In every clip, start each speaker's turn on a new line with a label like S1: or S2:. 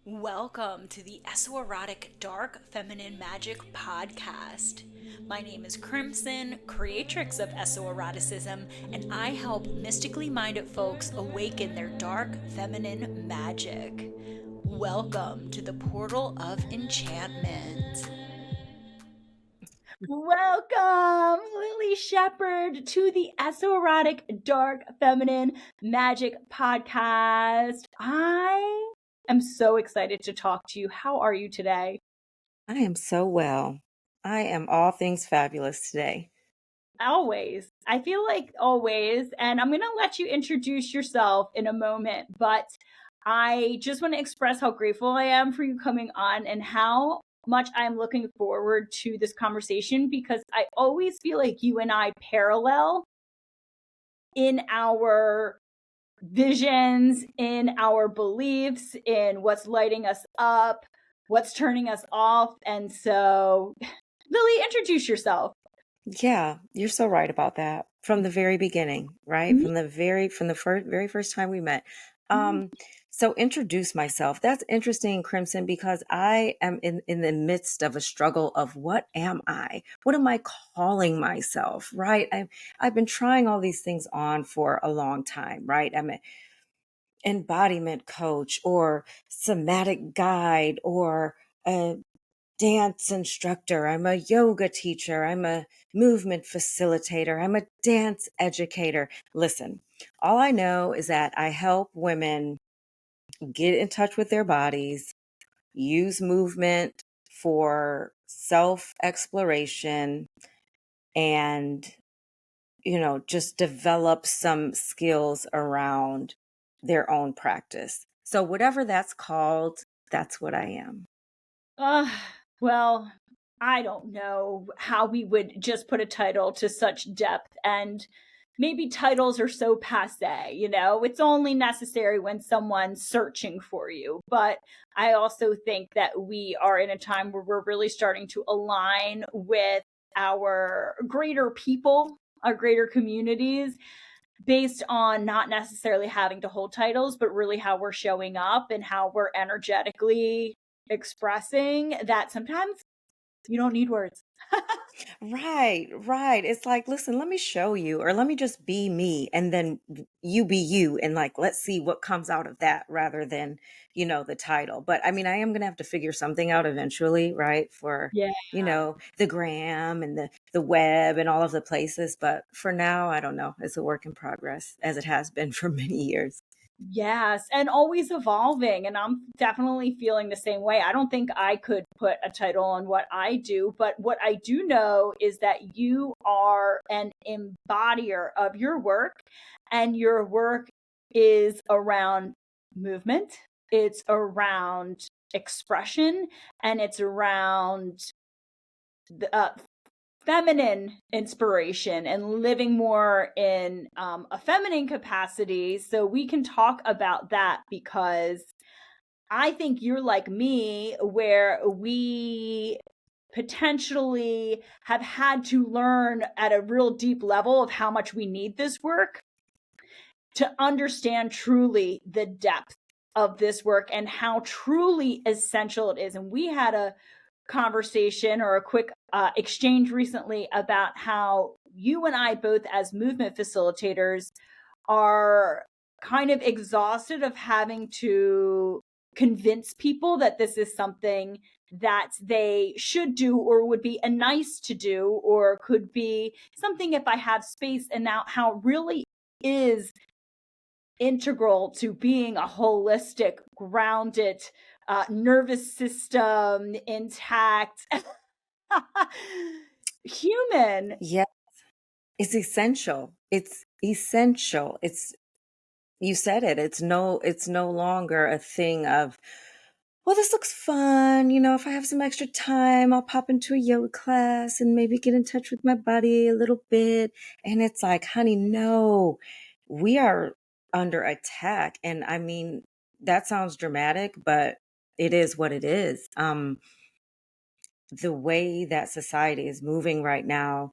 S1: Welcome to the Esoerotic Dark Feminine Magic Podcast. My name is Crimson, creatrix of Esoeroticism, and I help mystically minded folks awaken their dark feminine magic. Welcome to the Portal of Enchantment. Welcome, Lily Shepard, to the Esoerotic Dark Feminine Magic Podcast. I am so excited to talk to you. How are you today?
S2: I am so well. I am all things fabulous today.
S1: Always. I feel like always. And I'm going to let you introduce yourself in a moment. But I just want to express how grateful I am for you coming on and how much I'm looking forward to this conversation because I always feel like you and I parallel in our visions, in our beliefs, in what's lighting us up, what's turning us off. And so, Lily, introduce yourself.
S2: Yeah, you're so right about that. From the very beginning, right?
S1: Me.
S2: From the very first time we met. Um, so introduce myself. That's interesting, Crimson, because I am in the midst of a struggle of what am I? What am I calling myself? Right? I've been trying all these things on for a long time, right? I'm an embodiment coach or somatic guide or a dance instructor. I'm a yoga teacher. I'm a movement facilitator. I'm a dance educator. Listen, all I know is that I help women get in touch with their bodies, use movement for self exploration, and, just develop some skills around their own practice. So, whatever that's called, that's what I am.
S1: Uh, well, I don't know how we would just put a title to such depth, and maybe titles are so passe, it's only necessary when someone's searching for you. But I also think that we are in a time where we're really starting to align with our greater people, our greater communities, based on not necessarily having to hold titles, but really how we're showing up and how we're energetically expressing that sometimes you don't need words.
S2: Right, right. It's like, listen, let me show you, or let me just be me, and then you be you, and like, let's see what comes out of that rather than, the title. But I mean, I am going to have to figure something out eventually, right? For,
S1: Yeah.
S2: the gram and the web and all of the places. But for now, I don't know. It's a work in progress, as it has been for many years.
S1: Yes, and always evolving. And I'm definitely feeling the same way. I don't think I could put a title on what I do, but what I do know is that you are an embodier of your work, and your work is around movement, it's around expression, and it's around the, feminine inspiration and living more in a feminine capacity. So we can talk about that because I think you're like me, where we potentially have had to learn at a real deep level of how much we need this work to understand truly the depth of this work and how truly essential it is. And we had a conversation or a quick exchange recently about how you and I, both as movement facilitators, are kind of exhausted of having to convince people that this is something that they should do or would be a nice to do or could be something if I have space, and now how it really is integral to being a holistic, grounded, nervous system intact human.
S2: Yeah, it's essential. It's essential. You said it. It's no longer a thing of, well, this looks fun. If I have some extra time, I'll pop into a yoga class and maybe get in touch with my body a little bit. And it's like, honey, no, we are under attack. And I mean, that sounds dramatic, but it is what it is. The way that society is moving right now,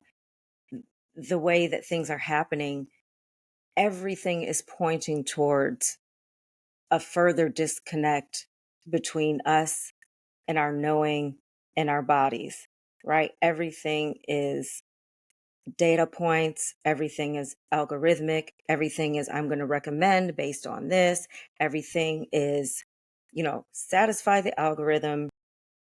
S2: the way that things are happening, everything is pointing towards a further disconnect between us and our knowing and our bodies, right? Everything is data points, everything is algorithmic, everything is I'm going to recommend based on this, everything is, satisfy the algorithm,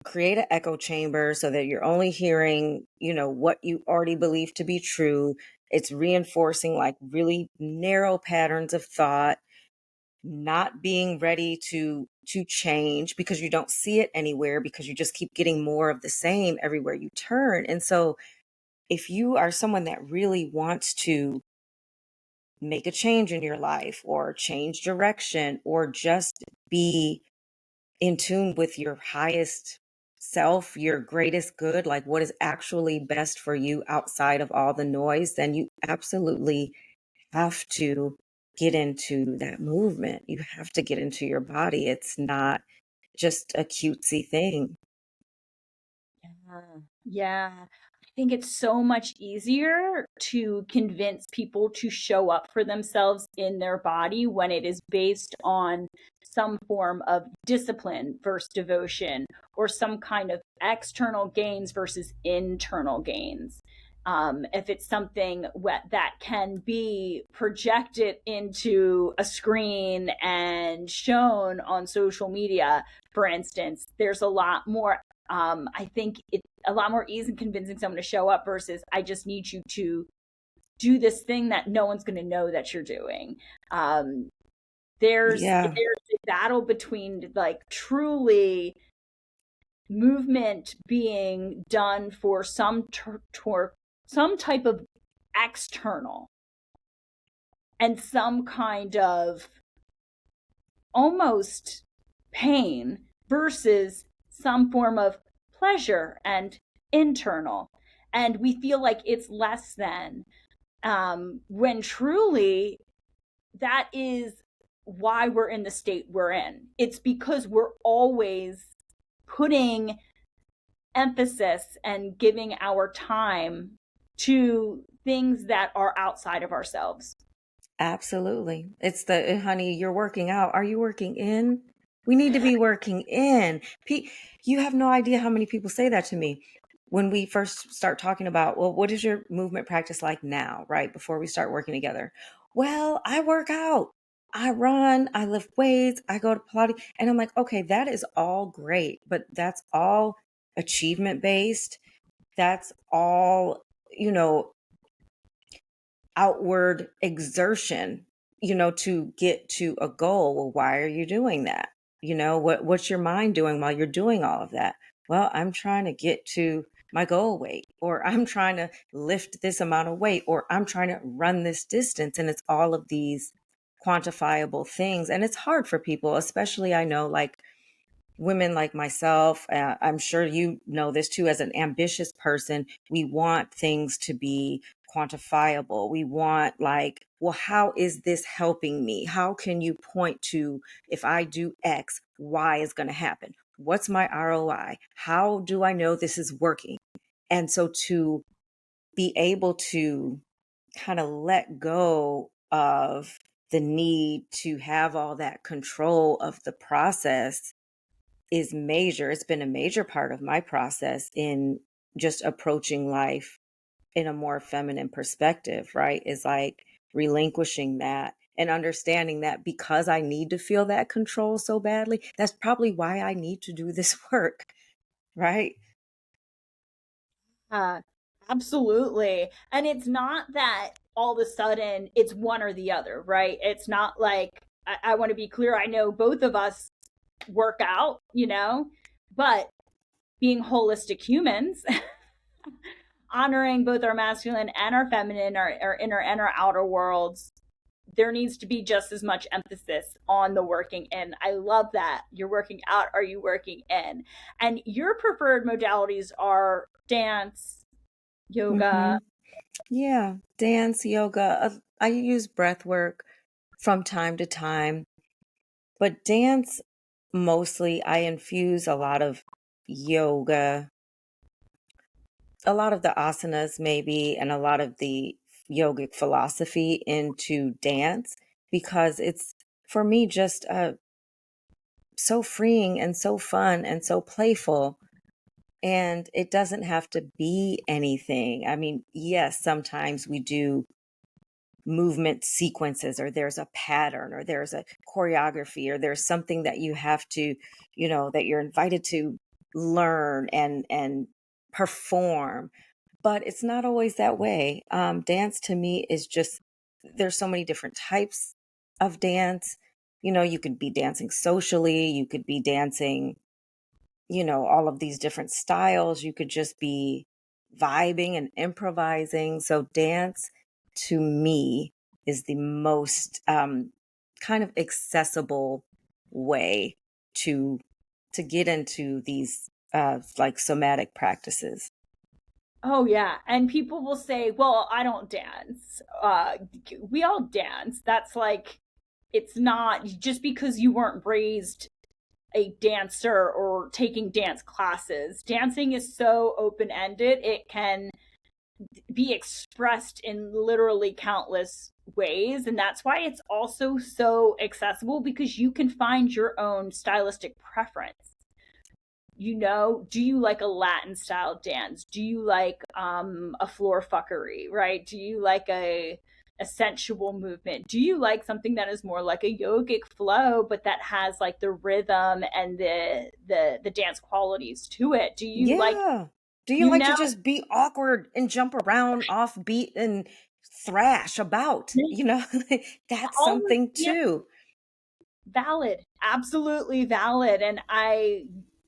S2: create an echo chamber so that you're only hearing, what you already believe to be true. It's reinforcing like really narrow patterns of thought, not being ready to change because you don't see it anywhere, because you just keep getting more of the same everywhere you turn. And so if you are someone that really wants to make a change in your life or change direction or just be in tune with your highest self, your greatest good, like what is actually best for you outside of all the noise, then you absolutely have to get into that movement. You have to get into your body. It's not just a cutesy thing.
S1: Yeah. Yeah. I think it's so much easier to convince people to show up for themselves in their body when it is based on some form of discipline versus devotion, or some kind of external gains versus internal gains. If it's something that can be projected into a screen and shown on social media, for instance, there's a lot more, I think it's a lot more ease in convincing someone to show up versus I just need you to do this thing that no one's going to know that you're doing. Um,
S2: Yeah,
S1: there's a battle between like truly movement being done for some type of external and some kind of almost pain versus some form of pleasure and internal. And we feel like it's less than, when truly that is why we're in the state we're in. It's because we're always putting emphasis and giving our time to things that are outside of ourselves.
S2: absolutely. It's the honey, you're working out. Are you working in? We need to be working in. You have no idea how many people say that to me when we first start talking about, well, what is your movement practice like now, right? Before we start working together. Well, I work out. I run, I lift weights, I go to Pilates. And I'm like, okay, that is all great, but that's all achievement based. That's all, you know, outward exertion, to get to a goal. Well, why are you doing that? What's your mind doing while you're doing all of that? Well, I'm trying to get to my goal weight, or I'm trying to lift this amount of weight, or I'm trying to run this distance. And it's all of these quantifiable things. And it's hard for people, especially I know like women like myself, I'm sure you know this too, as an ambitious person, we want things to be quantifiable. We want like, well, how is this helping me? How can you point to, if I do X, Y is going to happen? What's my ROI? How do I know this is working? And so to be able to kind of let go of the need to have all that control of the process is major. It's been a major part of my process in just approaching life in a more feminine perspective, right? Is like relinquishing that and understanding that because I need to feel that control so badly, that's probably why I need to do this work, right?
S1: Uh, Absolutely. And it's not that all of a sudden it's one or the other, right? It's not like, I want to be clear. I know both of us work out, but being holistic humans, honoring both our masculine and our feminine, our inner and our outer worlds, there needs to be just as much emphasis on the working in. I love that. You're working out. Are you working in? And your preferred modalities are dance, yoga.
S2: Hmm. Yeah. Dance, yoga. I use breath work from time to time, but dance mostly I infuse a lot of yoga, a lot of the asanas maybe, and a lot of the yogic philosophy into dance because it's for me just so freeing and so fun and so playful. And it doesn't have to be anything. I mean, yes, sometimes we do movement sequences, or there's a pattern, or there's a choreography, or there's something that you have to, that you're invited to learn and perform. But it's not always that way. Dance to me is just, there's so many different types of dance. You could be dancing socially, you could be dancing, all of these different styles. You could just be vibing and improvising. So dance to me is the most kind of accessible way to get into these like somatic practices.
S1: Oh yeah, and people will say, "Well, I don't dance." We all dance. That's like, it's not just because you weren't raised a dancer or taking dance classes. Dancing is so open ended; it can be expressed in literally countless ways, and that's why it's also so accessible, because you can find your own stylistic preference. Do you like a Latin style dance? Do you like a floor fuckery, right? Do you like a sensual movement? Do you like something that is more like a yogic flow, but that has like the rhythm and the dance qualities to it? Do you like,
S2: Yeah. Do you
S1: you
S2: like to
S1: know
S2: just be awkward and jump around off beat and thrash about? That's
S1: all of
S2: something
S1: the
S2: too.
S1: valid, absolutely valid. And I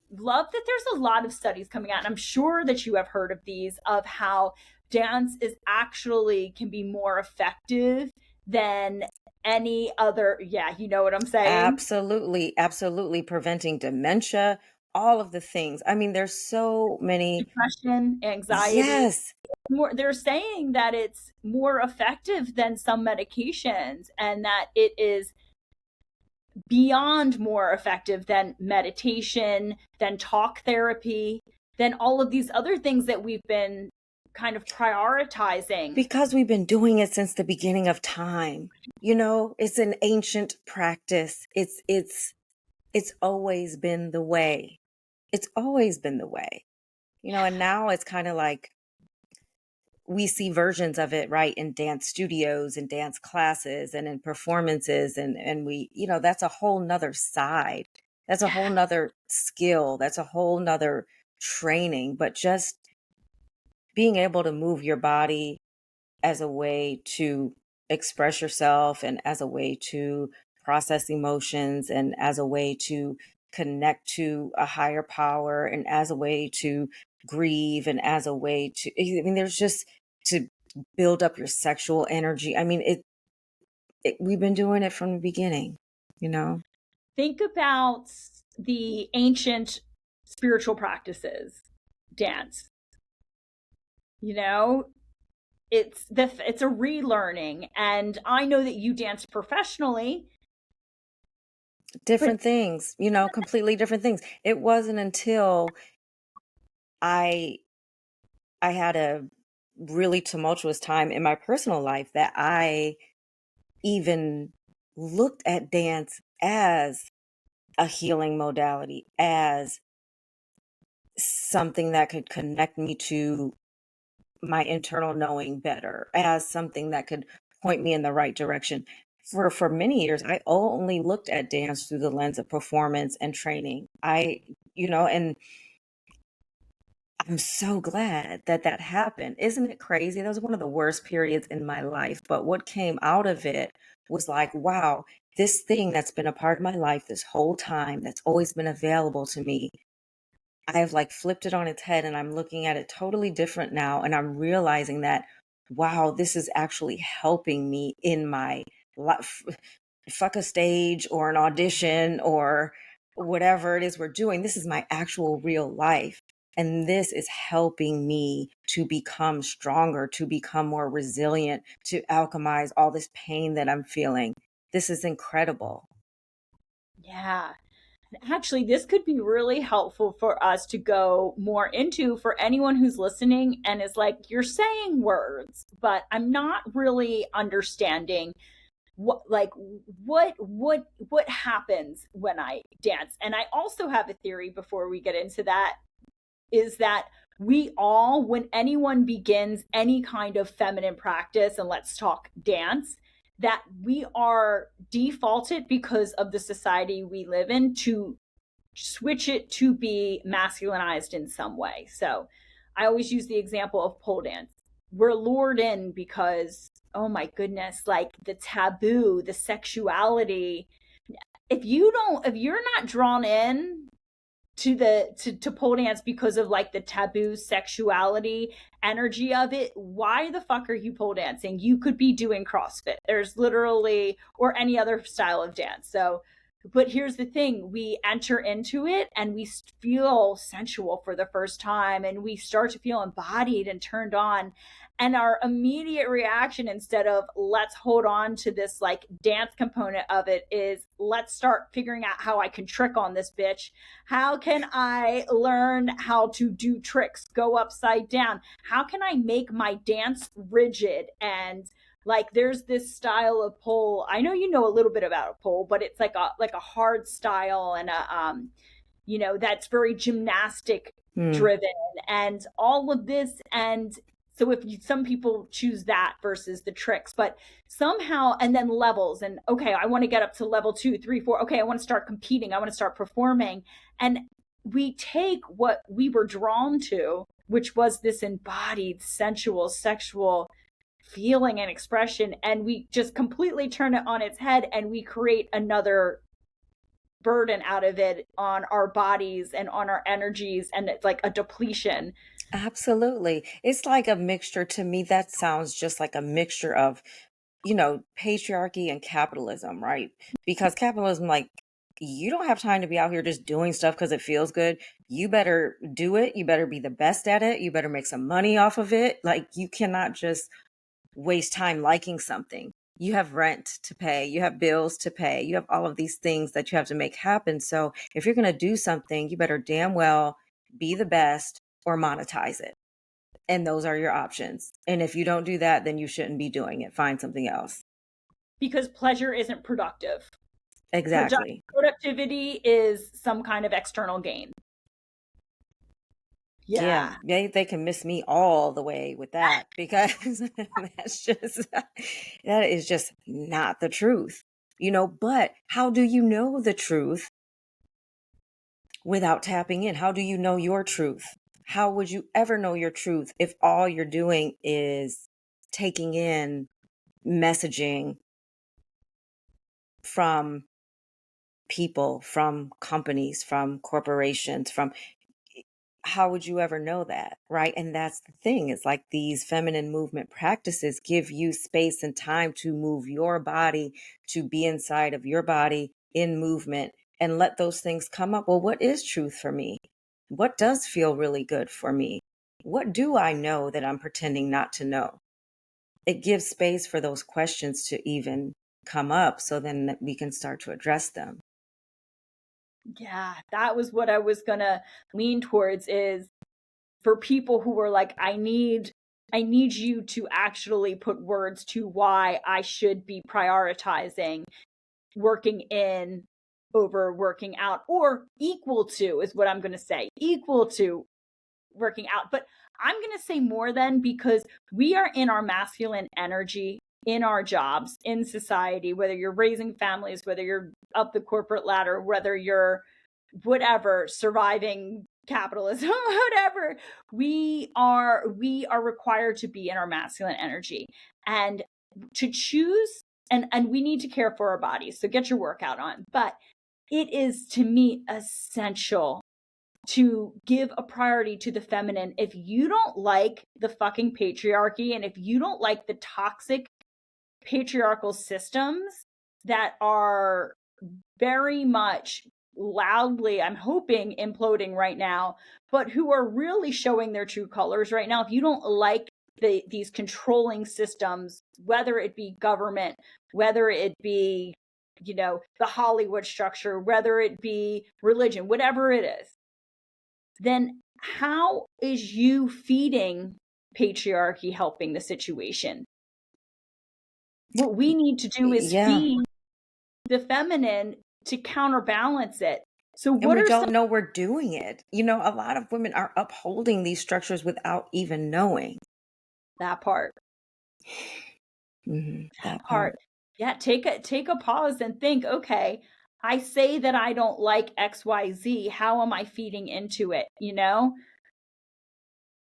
S1: love that there's a lot of studies coming out, and I'm sure that you have heard of these, of how dance is actually can be more effective than any other. Yeah, you know what I'm saying?
S2: Absolutely, absolutely preventing dementia, all of the things. I mean, there's so many.
S1: Depression, anxiety.
S2: Yes,
S1: More, they're saying that it's more effective than some medications, and that it is beyond more effective than meditation, than talk therapy, than all of these other things that we've been kind of prioritizing.
S2: because we've been doing it since the beginning of time. It's an ancient practice. It's always been the way. It's always been the way. And now it's kind of like we see versions of it, right, in dance studios and dance classes and in performances, and we, that's a whole nother side. That's a whole nother skill. That's a whole nother training. But just being able to move your body as a way to express yourself, and as a way to process emotions, and as a way to connect to a higher power, and as a way to grieve, and as a way to, I mean, there's just to build up your sexual energy. I mean, we've been doing it from the beginning, you know?
S1: Think about the ancient spiritual practices, dance. You know, it's a relearning, and I know that you dance professionally, but
S2: Different things, completely different things. It wasn't until I I had a really tumultuous time in my personal life that I even looked at dance as a healing modality, as something that could connect me to my internal knowing better, as something that could point me in the right direction. For many years, I only looked at dance through the lens of performance and training. And I'm so glad that that happened. Isn't it crazy? That was one of the worst periods in my life. But what came out of it was like, wow, this thing that's been a part of my life this whole time, that's always been available to me, I have like flipped it on its head, and I'm looking at it totally different now. And I'm realizing that, wow, this is actually helping me in my life. Fuck a stage or an audition or whatever it is we're doing. This is my actual real life. And this is helping me to become stronger, to become more resilient, to alchemize all this pain that I'm feeling. This is incredible.
S1: yeah. Actually, this could be really helpful for us to go more into, for anyone who's listening and is like, you're saying words, but I'm not really understanding. what happens when I dance. And I also have a theory before we get into that, is that we all, when anyone begins any kind of feminine practice, and let's talk dance, that we are defaulted because of the society we live in to switch it to be masculinized in some way. So I always use the example of pole dance. We're lured in because, oh my goodness, like the taboo, the sexuality. If you're not drawn in to pole dance because of like the taboo sexuality energy of it, why the fuck are you pole dancing? You could be doing CrossFit. There's literally, or any other style of dance. So, but here's the thing, we enter into it and we feel sensual for the first time, and we start to feel embodied and turned on. And our immediate reaction, instead of let's hold on to this like dance component of it, is let's start figuring out how I can trick on this bitch. How can I learn how to do tricks, go upside down? How can I make my dance rigid? And like there's this style of pole. I know you know a little bit about a pole, but it's like a hard style, and that's very gymnastic driven and all of this. And so some people choose that versus the tricks, but somehow, and then levels, and okay, I want to get up to level 2, 3, 4. Okay, I want to start competing. I want to start performing. And we take what we were drawn to, which was this embodied, sensual, sexual feeling and expression, and we just completely turn it on its head, and we create another burden out of it on our bodies and on our energies, and it's like a depletion.
S2: Absolutely. It's like a mixture to me. That sounds just like a mixture of, patriarchy and capitalism, right? Because capitalism, like, you don't have time to be out here just doing stuff because it feels good. You better do it. You better be the best at it. You better make some money off of it. Like, you cannot just waste time liking something. You have rent to pay, you have bills to pay, you have all of these things that you have to make happen. So if you're going to do something, you better damn well be the best or monetize it. And those are your options. And if you don't do that, then you shouldn't be doing it. Find something else.
S1: Because pleasure isn't productive.
S2: Exactly.
S1: Productivity is some kind of external gain.
S2: Yeah, they can miss me all the way with that, because that is just not the truth, but how do you know the truth without tapping in? How do you know your truth? How would you ever know your truth if all you're doing is taking in messaging from people, from companies, from corporations, how would you ever know that, right? And that's the thing. It's like these feminine movement practices give you space and time to move your body, to be inside of your body in movement, and let those things come up. Well, what is truth for me? What does feel really good for me? What do I know that I'm pretending not to know? It gives space for those questions to even come up, so then we can start to address them.
S1: Yeah, that was what I was gonna lean towards, is for people who were like, I need you to actually put words to why I should be prioritizing working in over working out, or equal to, is what I'm going to say, equal to working out. But I'm going to say more than, because we are in our masculine energy in our jobs, in society, whether you're raising families, whether you're up the corporate ladder, whether you're whatever, surviving capitalism, whatever, we are required to be in our masculine energy, and to choose, and we need to care for our bodies, so get your workout on. But it is, to me, essential to give a priority to the feminine. If you don't like the fucking patriarchy, and if you don't like the toxic patriarchal systems that are very much loudly, I'm hoping, imploding right now, but who are really showing their true colors right now, if you don't like these controlling systems, whether it be government, whether it be, the Hollywood structure, whether it be religion, whatever it is, then how is you feeding patriarchy helping the situation? What we need to do is
S2: Yeah.
S1: feed the feminine to counterbalance it. So
S2: And
S1: what
S2: we
S1: are some
S2: don't know we're doing it. A lot of women are upholding these structures without even knowing.
S1: that part? That
S2: That
S1: part.
S2: part.
S1: Yeah, take a pause and think, okay, I say that I don't like XYZ. How am I feeding into it?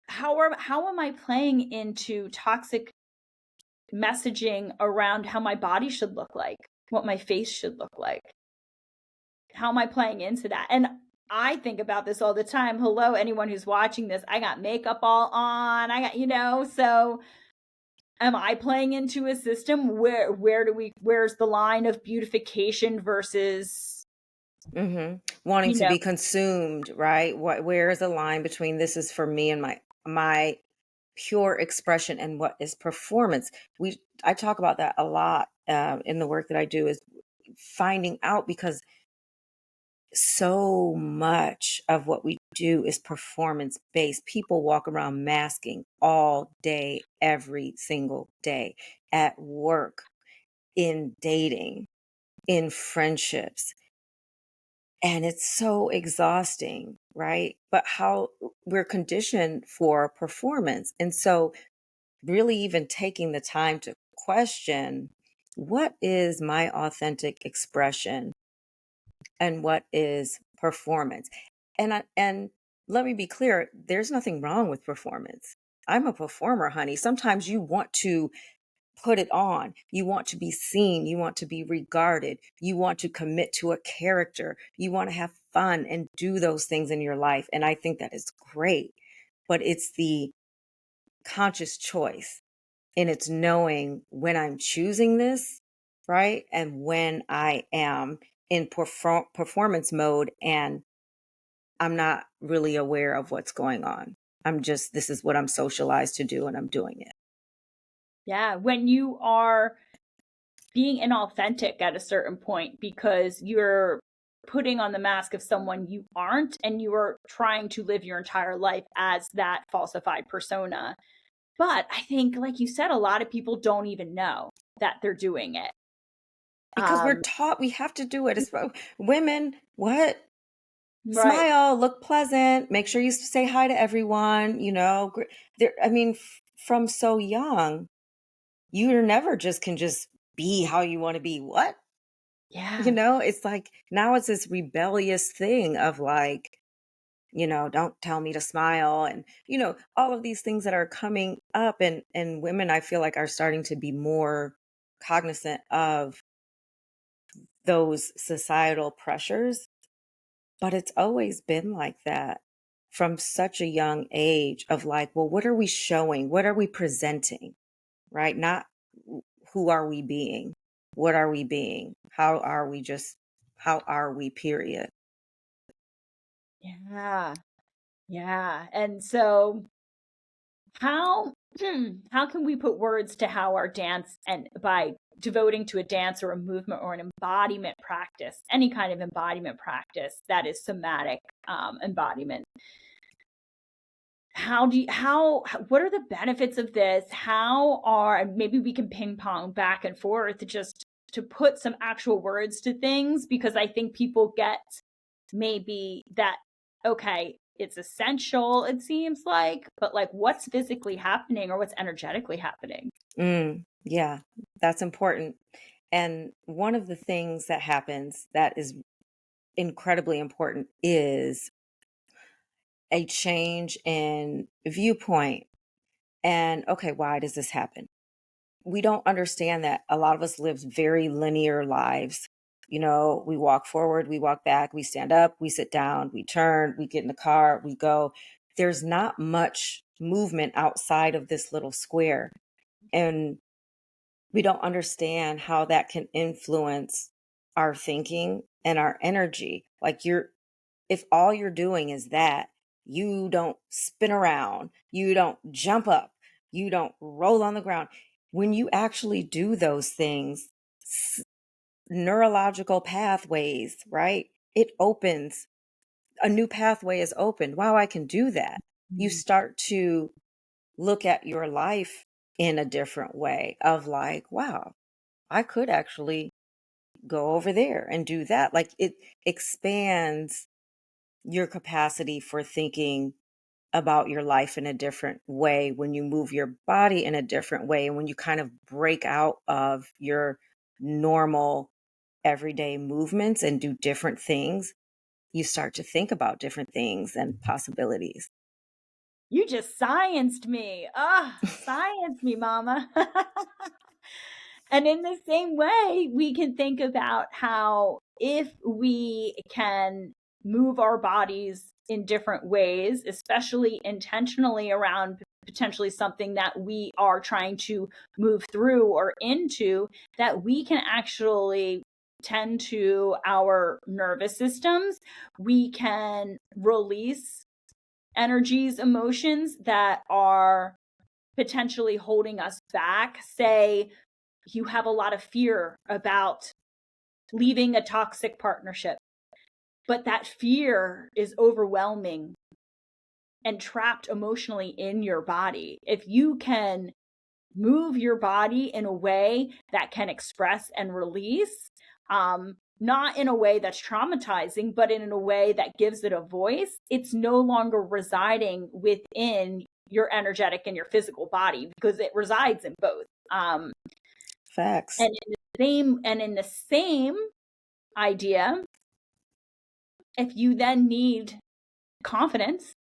S1: How am I playing into toxic messaging around how my body should look like, what my face should look like? How am I playing into that? And I think about this all the time. Hello, anyone who's watching this. I got makeup all on. So am I playing into a system where's the line of beautification versus,
S2: Wanting
S1: you
S2: to
S1: know,
S2: be consumed, right? Where is the line between this is for me and my pure expression and what is performance? I talk about that a lot in the work that I do, is finding out, because so much of what we do is performance based. People walk around masking all day, every single day, at work, in dating, in friendships. And it's so exhausting, right? But how we're conditioned for performance. And so, really, even taking the time to question, what is my authentic expression and what is performance? And let me be clear, there's nothing wrong with performance. I'm a performer, honey. Sometimes you want to put it on. You want to be seen. You want to be regarded. You want to commit to a character. You want to have fun and do those things in your life. And I think that is great. But it's the conscious choice, and it's knowing when I'm choosing this, right? And when I am in performance mode and I'm not really aware of what's going on. This is what I'm socialized to do and I'm doing it.
S1: yeah, when you are being inauthentic at a certain point because you're putting on the mask of someone you aren't and you are trying to live your entire life as that falsified persona. But I think, like you said, a lot of people don't even know that they're doing it.
S2: Because we're
S1: Um,
S2: taught we have to do it. It's women, what?
S1: right.
S2: Smile, look pleasant, make sure you say hi to everyone, I mean, from so young, you never just can just be how you want to be. What?
S1: Yeah.
S2: It's like now it's this rebellious thing of like, don't tell me to smile, and all of these things that are coming up, and women, I feel like, are starting to be more cognizant of those societal pressures. But it's always been like that from such a young age, of like, well, what are we showing? What are we presenting? Right? Not who are we being? What are we being? How are we, period?
S1: Yeah. Yeah. And so how how can we put words to how our dance, and by devoting to a dance or a movement or an embodiment practice, any kind of embodiment practice that is somatic embodiment, what are the benefits of this? How are, maybe we can ping pong back and forth just to put some actual words to things, because I think people get maybe that, okay, it's essential, it seems like, but like what's physically happening or what's energetically happening?
S2: Yeah, that's important. And one of the things that happens that is incredibly important is a change in viewpoint. And okay, why does this happen? We don't understand that a lot of us live very linear lives. We walk forward, we walk back, we stand up, we sit down, we turn, we get in the car, we go. There's not much movement outside of this little square. And we don't understand how that can influence our thinking and our energy. Like, if all you're doing is that, you don't spin around, you don't jump up, you don't roll on the ground. When you actually do those things, neurological pathways, right? It opens, a new pathway is opened. Wow, I can do that. You
S1: Mm.
S2: start to look at your life in a different way, of like, wow. I could actually go over there and do that. Like it expands your capacity for thinking about your life in a different way when you move your body in a different way and when you kind of break out of your normal everyday movements and do different things, you start to think about different things and possibilities.
S1: You just scienced me. Ah, science me, mama. And in the same way, we can think about how if we can move our bodies in different ways, especially intentionally around potentially something that we are trying to move through or into, that we can actually tend to our nervous systems. We can release energies, emotions that are potentially holding us back. Say, you have a lot of fear about leaving a toxic partnership, but that fear is overwhelming and trapped emotionally in your body. If you can move your body in a way that can express and release, not in a way that's traumatizing, but in a way that gives it a voice, it's no longer residing within your energetic and your physical body because it resides in both.
S2: Facts.
S1: And in the same idea, if you then need confidence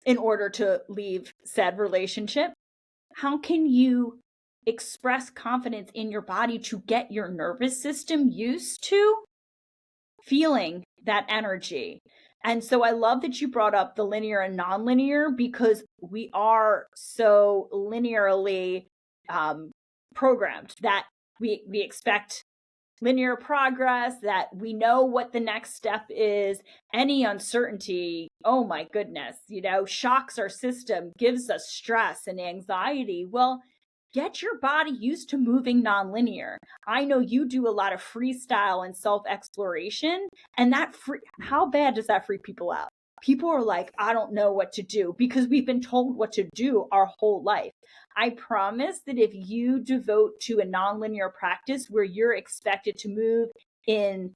S1: in order to leave said relationship, how can you express confidence in your body to get your nervous system used to feeling that energy? And so I love that you brought up the linear and nonlinear because we are so linearly programmed that we expect linear progress, that we know what the next step is. Any uncertainty, oh my goodness, shocks our system, gives us stress and anxiety. Well, get your body used to moving nonlinear. I know you do a lot of freestyle and self exploration, and how bad does that freak people out? People are like, I don't know what to do because we've been told what to do our whole life. I promise that if you devote to a nonlinear practice where you're expected to move in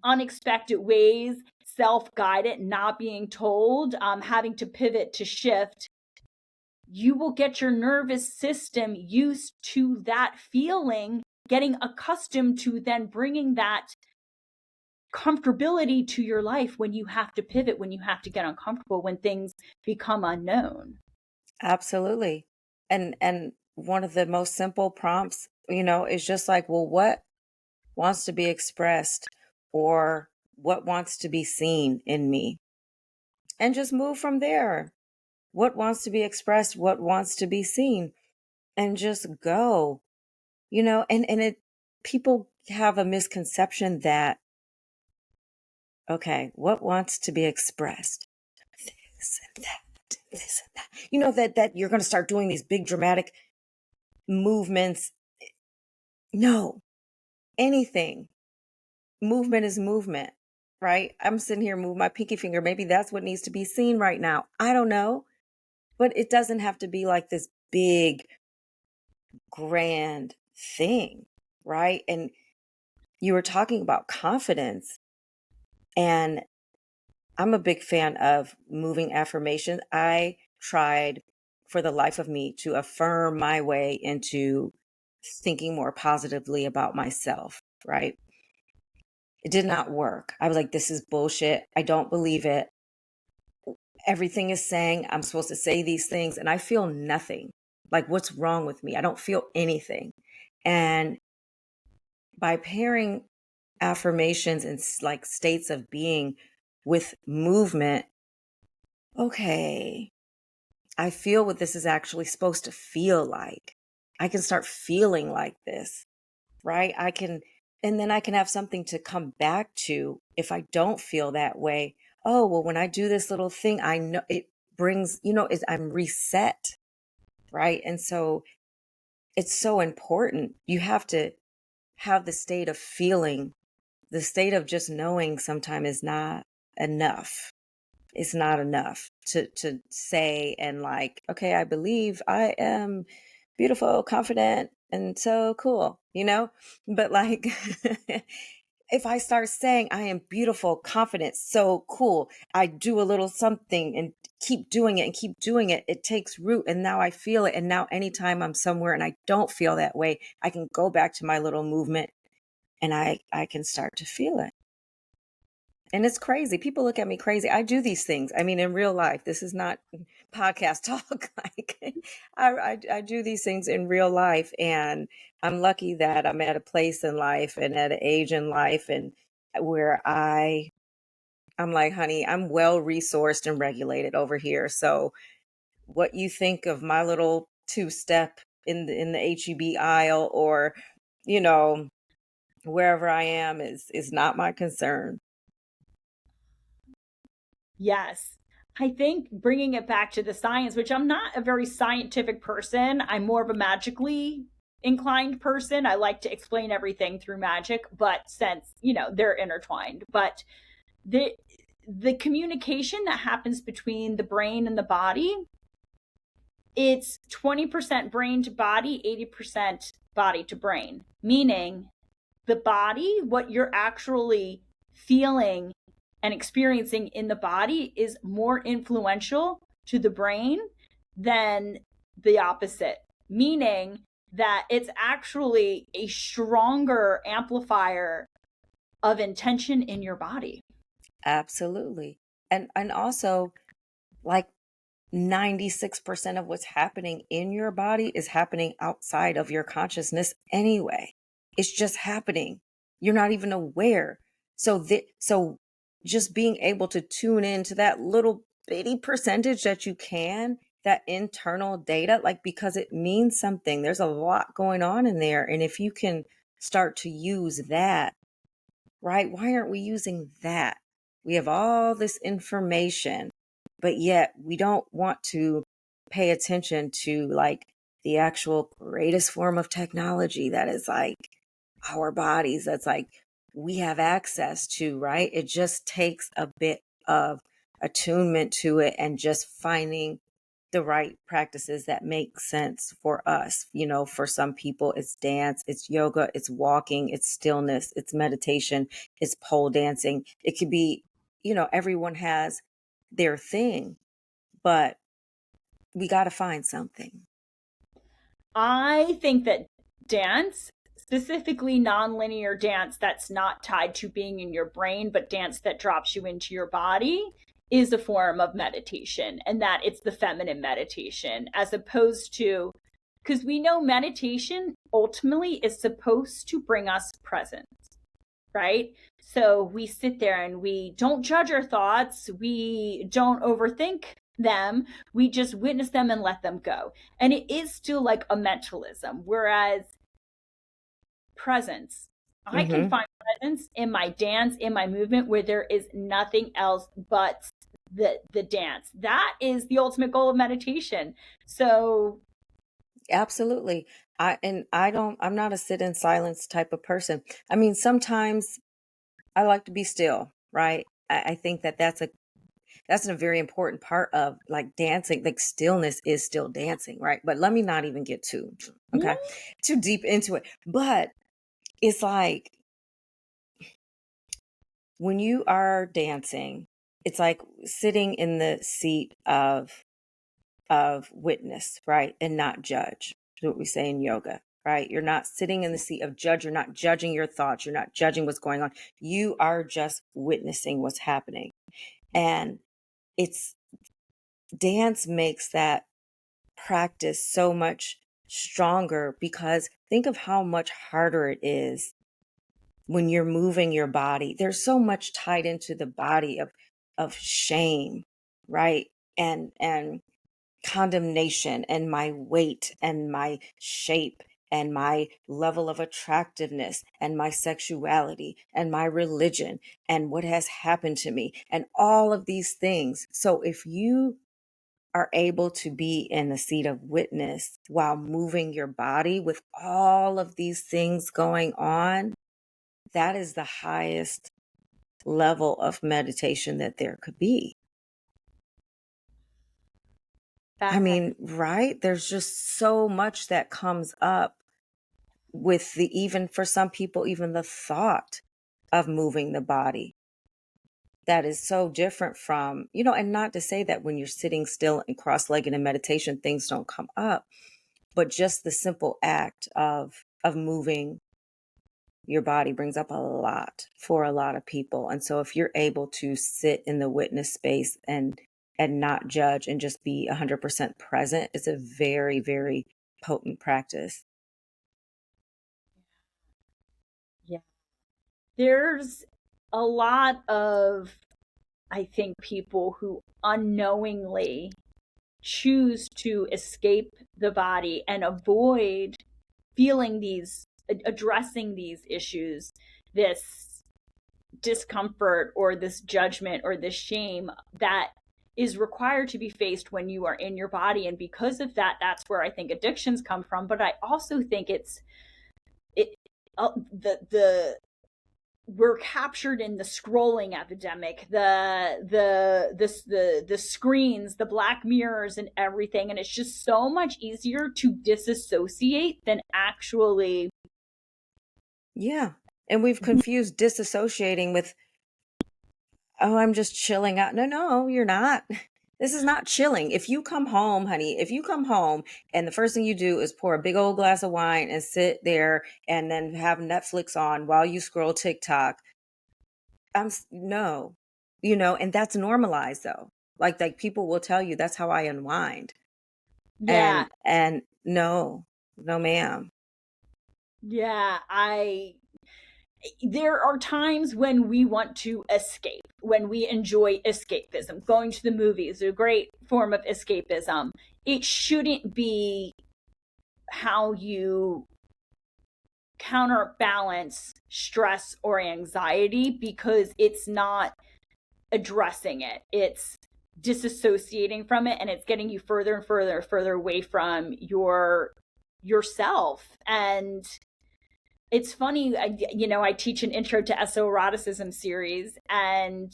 S1: unexpected ways, self-guided, not being told, having to pivot to shift, you will get your nervous system used to that feeling, getting accustomed to then bringing that comfortability to your life when you have to pivot, when you have to get uncomfortable, when things become unknown.
S2: Absolutely. And one of the most simple prompts, is just like, well, what wants to be expressed or what wants to be seen in me? And just move from there. What wants to be expressed, what wants to be seen, and just go. And it people have a misconception that, okay, what wants to be expressed? This and that, this and that. That you're going to start doing these big dramatic movements. No, anything. Movement is movement, right? I'm sitting here, move my pinky finger. Maybe that's what needs to be seen right now. I don't know. But it doesn't have to be like this big, grand thing, right? And you were talking about confidence, and I'm a big fan of moving affirmation. I tried for the life of me to affirm my way into thinking more positively about myself, right? It did not work. I was like, this is bullshit. I don't believe it. Everything is saying I'm supposed to say these things, and I feel nothing. Like, what's wrong with me? I don't feel anything. And by pairing affirmations and like states of being with movement, okay, I feel what this is actually supposed to feel like. I can start feeling like this, right? And then I can have something to come back to if I don't feel that way. Oh, well, when I do this little thing, I know it brings, I'm reset, right? And so it's so important. You have to have the state of feeling. The state of just knowing sometimes is not enough. It's not enough to say and like, okay, I believe I am beautiful, confident, and so cool, But like, if I start saying I am beautiful, confident, so cool, I do a little something and keep doing it and keep doing it, it takes root. And now I feel it. And now anytime I'm somewhere and I don't feel that way, I can go back to my little movement and I can start to feel it. And it's crazy. People look at me crazy. I do these things. I mean, in real life, this is not podcast talk. Like I do these things in real life, and I'm lucky that I'm at a place in life and at an age in life and where I'm like, honey, I'm well resourced and regulated over here. So what you think of my little two-step in the HEB aisle or, you know, wherever I am is not my concern.
S1: Yes. I think bringing it back to the science, which I'm not a very scientific person, I'm more of a magically inclined person. I like to explain everything through magic, but since, they're intertwined. But the communication that happens between the brain and the body, it's 20% brain to body, 80% body to brain, meaning the body, what you're actually feeling and experiencing in the body is more influential to the brain than the opposite, meaning that it's actually a stronger amplifier of intention in your body.
S2: Absolutely. And also, like, 96% of what's happening in your body is happening outside of your consciousness anyway. It's just happening. You're not even aware. So just being able to tune into that little bitty percentage that you can, that internal data, like, because it means something. There's a lot going on in there. And if you can start to use that, right? Why aren't we using that? We have all this information, but yet we don't want to pay attention to like the actual greatest form of technology that is like our bodies, that's like we have access to, right? It just takes a bit of attunement to it and just finding the right practices that make sense for us. For some people, it's dance, it's yoga, it's walking, it's stillness, it's meditation, it's pole dancing. It could be, everyone has their thing, but we got to find something.
S1: I think that dance, specifically nonlinear dance that's not tied to being in your brain, but dance that drops you into your body, is a form of meditation, and that it's the feminine meditation, as opposed to, because we know meditation ultimately is supposed to bring us presence, right? So we sit there and we don't judge our thoughts, we don't overthink them, we just witness them and let them go. And it is still like a mentalism, whereas presence, I can find presence in my dance, in my movement, where there is nothing else but the dance. That is the ultimate goal of meditation. So
S2: Absolutely. I'm not a sit in silence type of person. I mean, sometimes I like to be still, right? I think that's a very important part of like dancing. Like, stillness is still dancing, right? But let me not even get too deep into it. But it's like when you are dancing, it's like sitting in the seat of witness, right? And not judge. That's what we say in yoga, right? You're not sitting in the seat of judge. You're not judging your thoughts. You're not judging what's going on. You are just witnessing what's happening. And it's dance makes that practice so much stronger, because think of how much harder it is when you're moving your body. There's so much tied into the body of shame, right? And condemnation and my weight and my shape and my level of attractiveness and my sexuality and my religion and what has happened to me and all of these things. So if you are able to be in the seat of witness while moving your body with all of these things going on, that is the highest level of meditation that there could be. I
S1: That's
S2: mean, right? There's just so much that comes up with the, even for some people, even the thought of moving the body, that is so different from, and not to say that when you're sitting still and cross-legged in meditation, things don't come up, but just the simple act of moving your body brings up a lot for a lot of people. And so if you're able to sit in the witness space and not judge and just be 100% present, it's a very, very potent practice.
S1: yeah. There's a lot of, I think, people who unknowingly choose to escape the body and avoid feeling these, addressing these issues, this discomfort or this judgment or this shame that is required to be faced when you are in your body. And because of that, that's where I think addictions come from. But I also think it the we're captured in the scrolling epidemic, the screens, the black mirrors and everything, and it's just so much easier to disassociate than actually.
S2: Yeah. And we've confused disassociating with, oh, I'm just chilling out. No, no, you're not. This is not chilling. If you come home, honey, if you come home and the first thing you do is pour a big old glass of wine and sit there and then have Netflix on while you scroll TikTok, no, and that's normalized though. Like people will tell you that's how I unwind.
S1: Yeah,
S2: And no, no, ma'am.
S1: yeah, I there are times when we want to escape, when we enjoy escapism. Going to the movies is a great form of escapism. It shouldn't be how you counterbalance stress or anxiety, because it's not addressing it. It's disassociating from it, and it's getting you further and further and further away from yourself. And it's funny, I teach an intro to esoeroticism series, and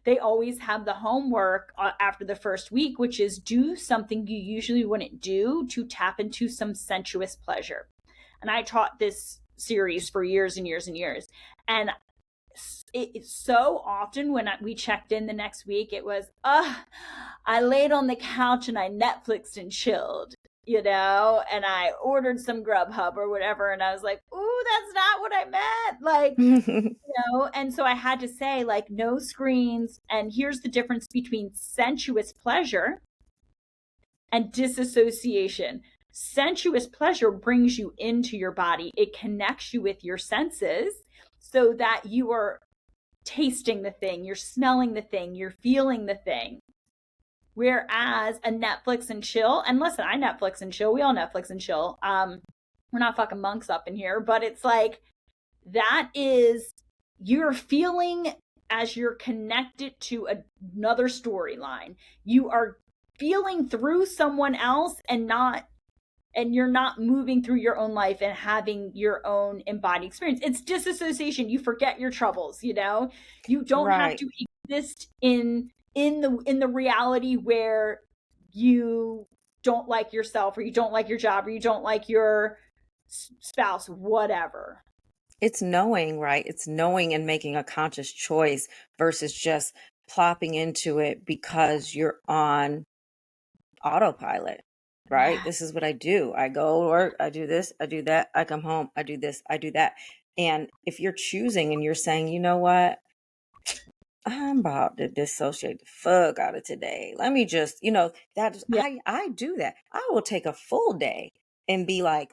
S1: they always have the homework after the first week, which is do something you usually wouldn't do to tap into some sensuous pleasure. And I taught this series for years and years and years. And it's so often when we checked in the next week, it was, I laid on the couch and I Netflixed and chilled, and I ordered some Grubhub or whatever. And I was like, ooh, that's not what I meant. Like, and so I had to say, like, no screens. And here's the difference between sensuous pleasure and disassociation. Sensuous pleasure brings you into your body, it connects you with your senses so that you are tasting the thing, you're smelling the thing, you're feeling the thing. Whereas a Netflix and chill, and listen, I Netflix and chill, we all Netflix and chill. We're not fucking monks up in here, but it's like that is, you're feeling as you're connected to another storyline. You are feeling through someone else and you're not moving through your own life and having your own embodied experience. It's disassociation. You forget your troubles, you don't have
S2: Right.
S1: to exist in the reality where you don't like yourself, or you don't like your job, or you don't like your spouse, whatever.
S2: It's knowing, right? It's knowing and making a conscious choice versus just plopping into it because you're on autopilot, right?
S1: Yeah.
S2: This is what I do. I go to work, I do this, I do that, I come home, I do this, I do that. And if you're choosing and you're saying, you know what, I'm about to dissociate the fuck out of today. Let me just, that
S1: Yeah.
S2: I do that. I will take a full day and be like,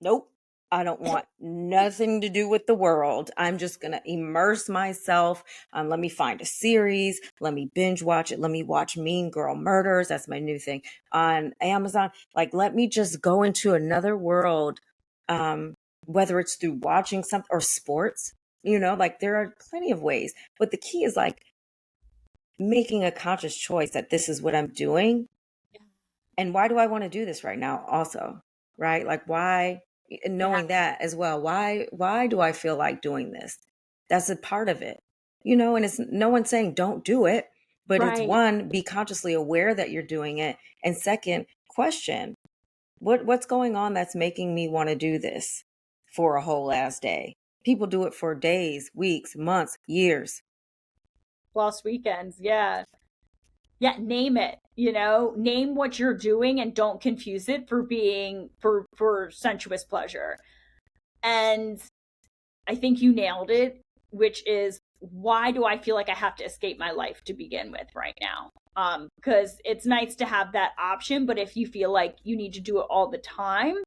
S2: nope, I don't want nothing to do with the world. I'm just going to immerse myself. Let me find a series. Let me binge watch it. Let me watch Mean Girl Murders. That's my new thing on Amazon. Like, let me just go into another world, whether it's through watching something or sports, like there are plenty of ways. But the key is like making a conscious choice that this is what I'm doing. And why do I want to do this right now also? Right? Like why,
S1: Yeah.
S2: knowing that as well, why do I feel like doing this? That's a part of it. And it's no one saying don't do it, But it's
S1: Right.
S2: one, be consciously aware that you're doing it. And second, question what's going on that's making me want to do this for a whole ass day. People do it for days, weeks, months, years.
S1: Lost weekends. Yeah. Yeah, name it, name what you're doing and don't confuse it for being for sensuous pleasure. And I think you nailed it, which is, why do I feel like I have to escape my life to begin with right now? Because it's nice to have that option, but if you feel like you need to do it all the time,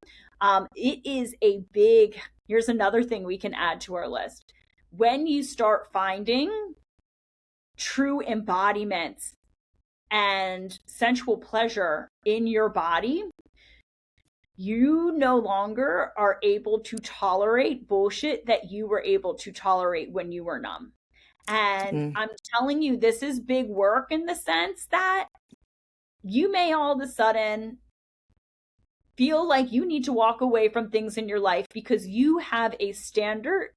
S1: it is a big, here's another thing we can add to our list. When you start finding true embodiments and sensual pleasure in your body, you no longer are able to tolerate bullshit that you were able to tolerate when you were numb. And I'm telling you, this is big work in the sense that you may all of a sudden feel like you need to walk away from things in your life because you have a standard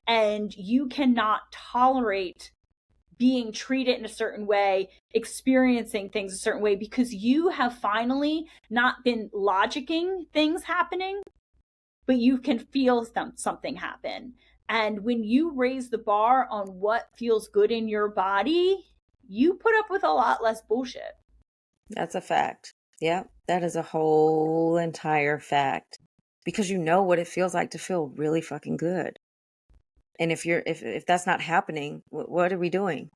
S1: and you cannot tolerate being treated in a certain way, experiencing things a certain way, because you have finally not been logicking things happening, but you can feel something happen. And when you raise the bar on what feels good in your body, you put up with a lot less bullshit.
S2: That's a fact. Yeah, that is a whole entire fact. Because you know what it feels like to feel really fucking good. And if that's not happening, what are we doing?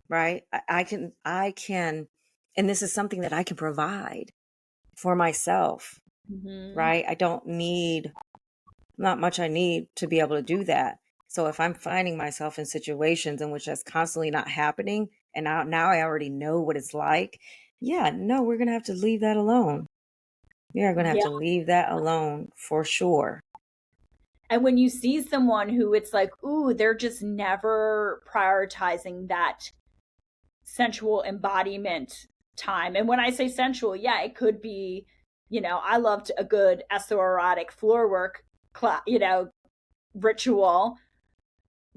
S2: Right? I can, and this is something that I can provide for myself, right? I don't need, not much I need to be able to do that. So if I'm finding myself in situations in which that's constantly not happening, and now I already know what it's like, yeah, no, we're going to have to leave that alone. We are going to have
S1: Yeah.
S2: to leave that alone for sure.
S1: And when you see someone who it's like, ooh, they're just never prioritizing that sensual embodiment time. And when I say sensual, yeah, it could be, I loved a good esoerotic floor work ritual,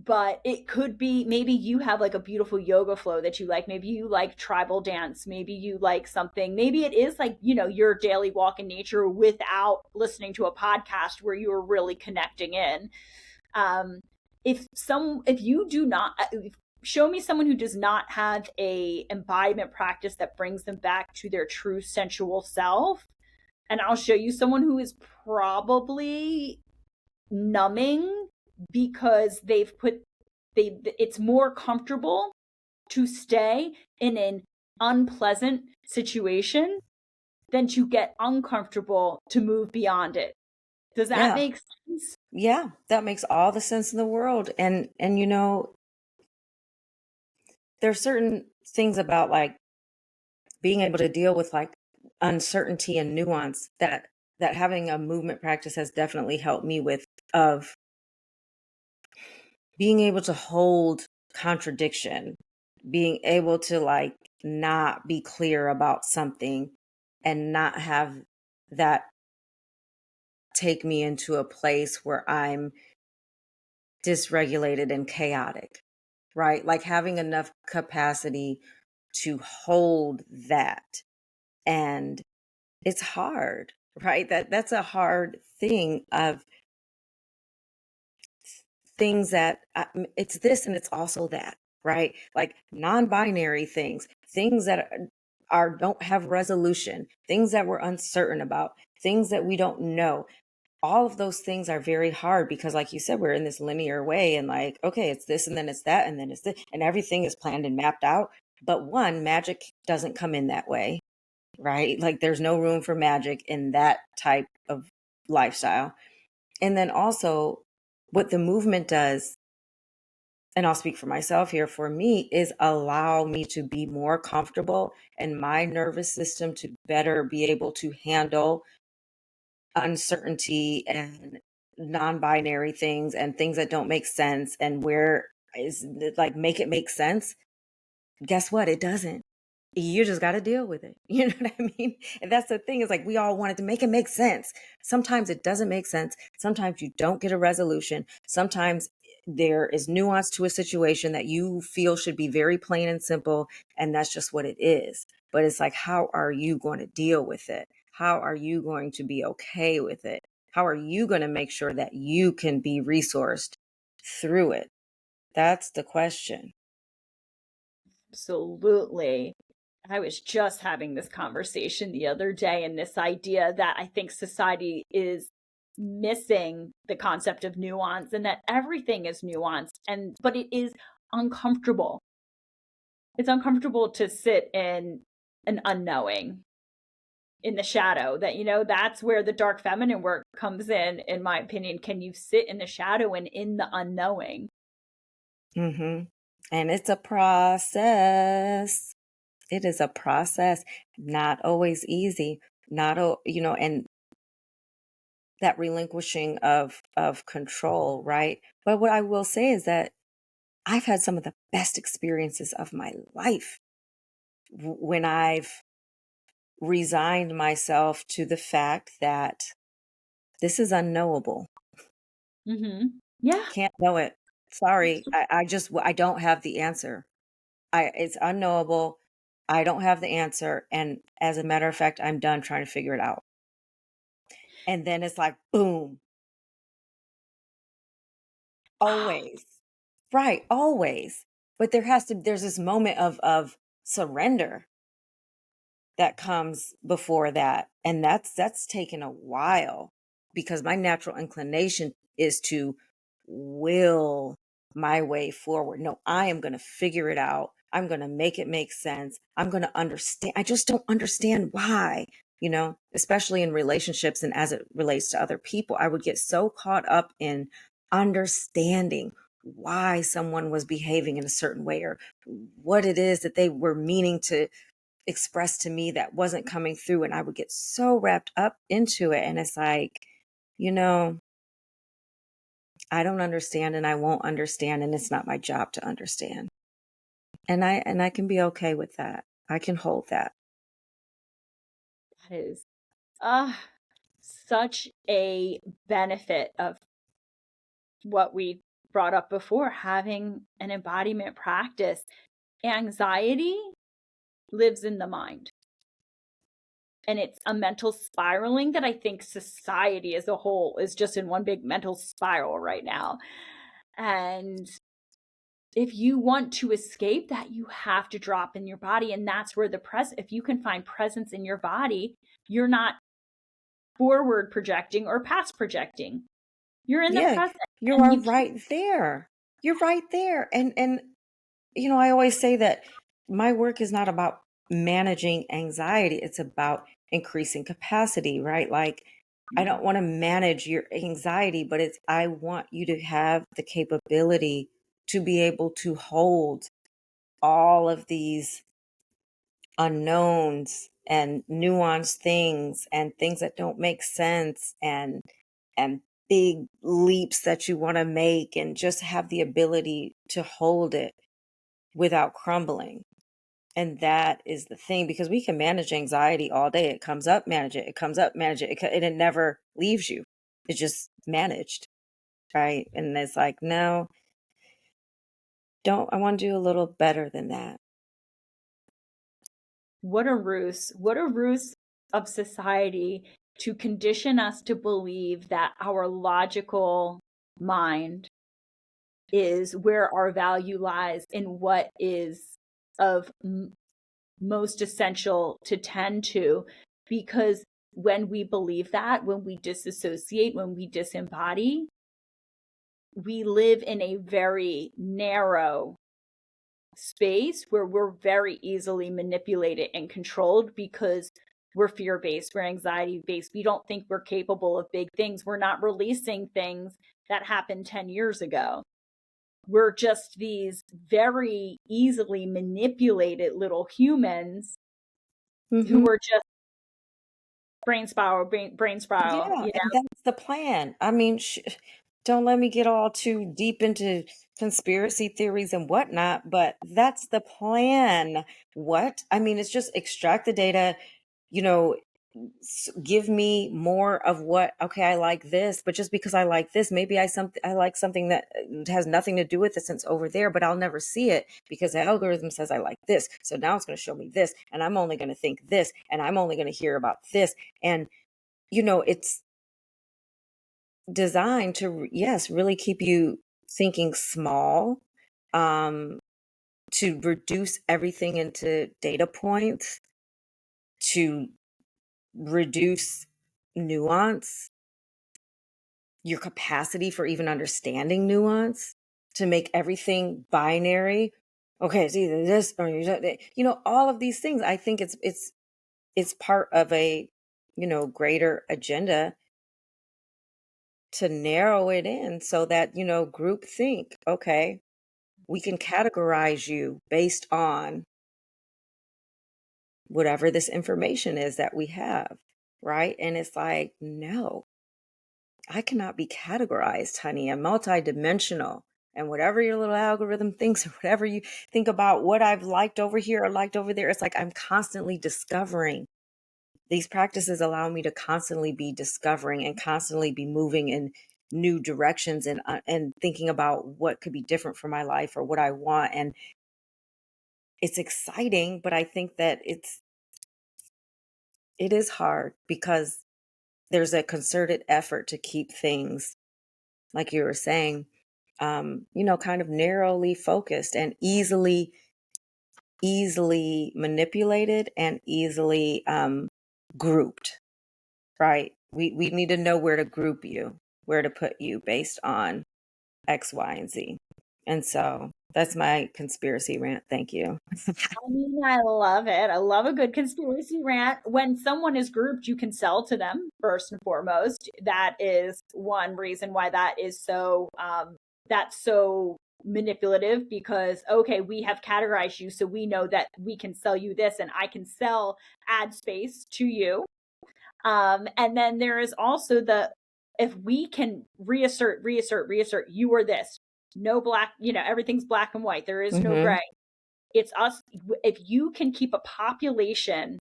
S1: but it could be, maybe you have like a beautiful yoga flow that you like. Maybe you like tribal dance. Maybe you like something. Maybe it is like, your daily walk in nature without listening to a podcast where you are really connecting in. If you do not, show me someone who does not have a embodiment practice that brings them back to their true sensual self, and I'll show you someone who is probably numbing because it's more comfortable to stay in an unpleasant situation than to get uncomfortable to move beyond it. Does that make sense?
S2: Yeah, that makes all the sense in the world. And there's certain things about like being able to deal with like uncertainty and nuance that having a movement practice has definitely helped me with, of being able to hold contradiction, being able to like not be clear about something and not have that take me into a place where I'm dysregulated and chaotic, right? Like having enough capacity to hold that. And it's hard, right? That's a hard thing, of things that it's this and it's also that, right? Like non-binary things that don't have resolution, things that we're uncertain about, things that we don't know. All of those things are very hard because, like you said, we're in this linear way, and like, okay, it's this and then it's that and then it's this, and everything is planned and mapped out. But one, magic doesn't come in that way, right? Like there's no room for magic in that type of lifestyle. And then also what the movement does, and I'll speak for myself here, for me, is allow me to be more comfortable and my nervous system to better be able to handle uncertainty and non-binary things and things that don't make sense, and where is like make it make sense. Guess what? It doesn't. You just got to deal with it. You know what I mean? And that's the thing, is like, we all wanted to make it make sense. Sometimes it doesn't make sense. Sometimes you don't get a resolution. Sometimes there is nuance to a situation that you feel should be very plain and simple, and that's just what it is. But it's like, how are you going to deal with it? How are you going to be okay with it? How are you going to make sure that you can be resourced through it? That's the question.
S1: Absolutely. I was just having this conversation the other day, and this idea that I think society is missing the concept of nuance, and that everything is nuanced, and but it is uncomfortable. It's uncomfortable to sit in an unknowing, in the shadow. That, that's where the dark feminine work comes in my opinion. Can you sit in the shadow and in the unknowing?
S2: Mm-hmm. And it's a process. It is a process, not always easy, and that relinquishing of control, right? But what I will say is that I've had some of the best experiences of my life when I've resigned myself to the fact that this is unknowable.
S1: Yeah.
S2: Can't know it. Sorry, I don't have the answer. It's unknowable. I don't have the answer, and as a matter of fact, I'm done trying to figure it out. And then it's like, boom, always. Right, always. But there's this moment of surrender that comes before that. And that's taken a while, because my natural inclination is to will my way forward. No, I am going to figure it out. I'm going to make it make sense. I'm going to understand. I just don't understand why, especially in relationships and as it relates to other people. I would get so caught up in understanding why someone was behaving in a certain way, or what it is that they were meaning to expressed to me that wasn't coming through, and I would get so wrapped up into it. And it's like, you know I don't understand, and I won't understand, and it's not my job to understand. And I can be okay with that. I can hold that.
S1: That is uh such a benefit of what we brought up before, having an embodiment practice. Anxiety lives in the mind. And it's a mental spiraling that I think society as a whole is just in one big mental spiral right now. And if you want to escape that, you have to drop in your body. And that's where if you can find presence in your body, you're not forward projecting or past projecting. You're in the
S2: Yeah,
S1: present,
S2: you
S1: and
S2: are
S1: you can.
S2: right there. You're right there. And I always say that my work is not about managing anxiety, it's about increasing capacity, right? Like, I don't want to manage your anxiety, but I want you to have the capability to be able to hold all of these unknowns and nuanced things and things that don't make sense, and big leaps that you want to make, and just have the ability to hold it without crumbling. And that is the thing, because we can manage anxiety all day. It comes up, manage it. It comes up, manage it. And it never leaves you. It's just managed, right? And it's like, no, don't. I want to do a little better than that.
S1: What a ruse. What a ruse of society to condition us to believe that our logical mind is where our value lies, in what is of most essential to tend to. Because when we believe that, when we disassociate, when we disembody, we live in a very narrow space where we're very easily manipulated and controlled, because we're fear based, we're anxiety based. We don't think we're capable of big things. We're not releasing things that happened 10 years ago. We're just these very easily manipulated little humans
S2: Hmm.
S1: who are just brain spiral,
S2: Yeah, and that's the plan. I mean, don't let me get all too deep into conspiracy theories and whatnot, but that's the plan. What? I mean, it's just extract the data, you know, give me more of what, okay, I like this, but just because I like this, maybe I like something that has nothing to do with it since over there, but I'll never see it because the algorithm says I like this. So now it's going to show me this, and I'm only going to think this, and I'm only going to hear about this. And, it's designed to, yes, really keep you thinking small, um, to reduce everything into data points, to reduce nuance, your capacity for even understanding nuance, to make everything binary. Okay, it's either this or all of these things. I think it's part of a greater agenda to narrow it in so that group think. Okay, we can categorize you based on whatever this information is that we have, right? And it's like, no, I cannot be categorized, honey. I'm multidimensional. And whatever your little algorithm thinks, or whatever you think about what I've liked over here or liked over there, it's like I'm constantly discovering. These practices allow me to constantly be discovering and constantly be moving in new directions and thinking about what could be different for my life or what I want. And it's exciting, but I think that it is hard because there's a concerted effort to keep things, like you were saying, kind of narrowly focused and easily manipulated and easily grouped, right? We need to know where to group you, where to put you based on X, Y, and Z. And so that's my conspiracy rant. Thank you.
S1: I mean, I love it. I love a good conspiracy rant. When someone is grouped, you can sell to them first and foremost. That is one reason why that's so manipulative, because okay, we have categorized you, so we know that we can sell you this, and I can sell ad space to you. And then there is also if we can reassert, you are this, no black, everything's black and white. There is no
S2: Mm-hmm.
S1: gray. It's us. If you can keep a population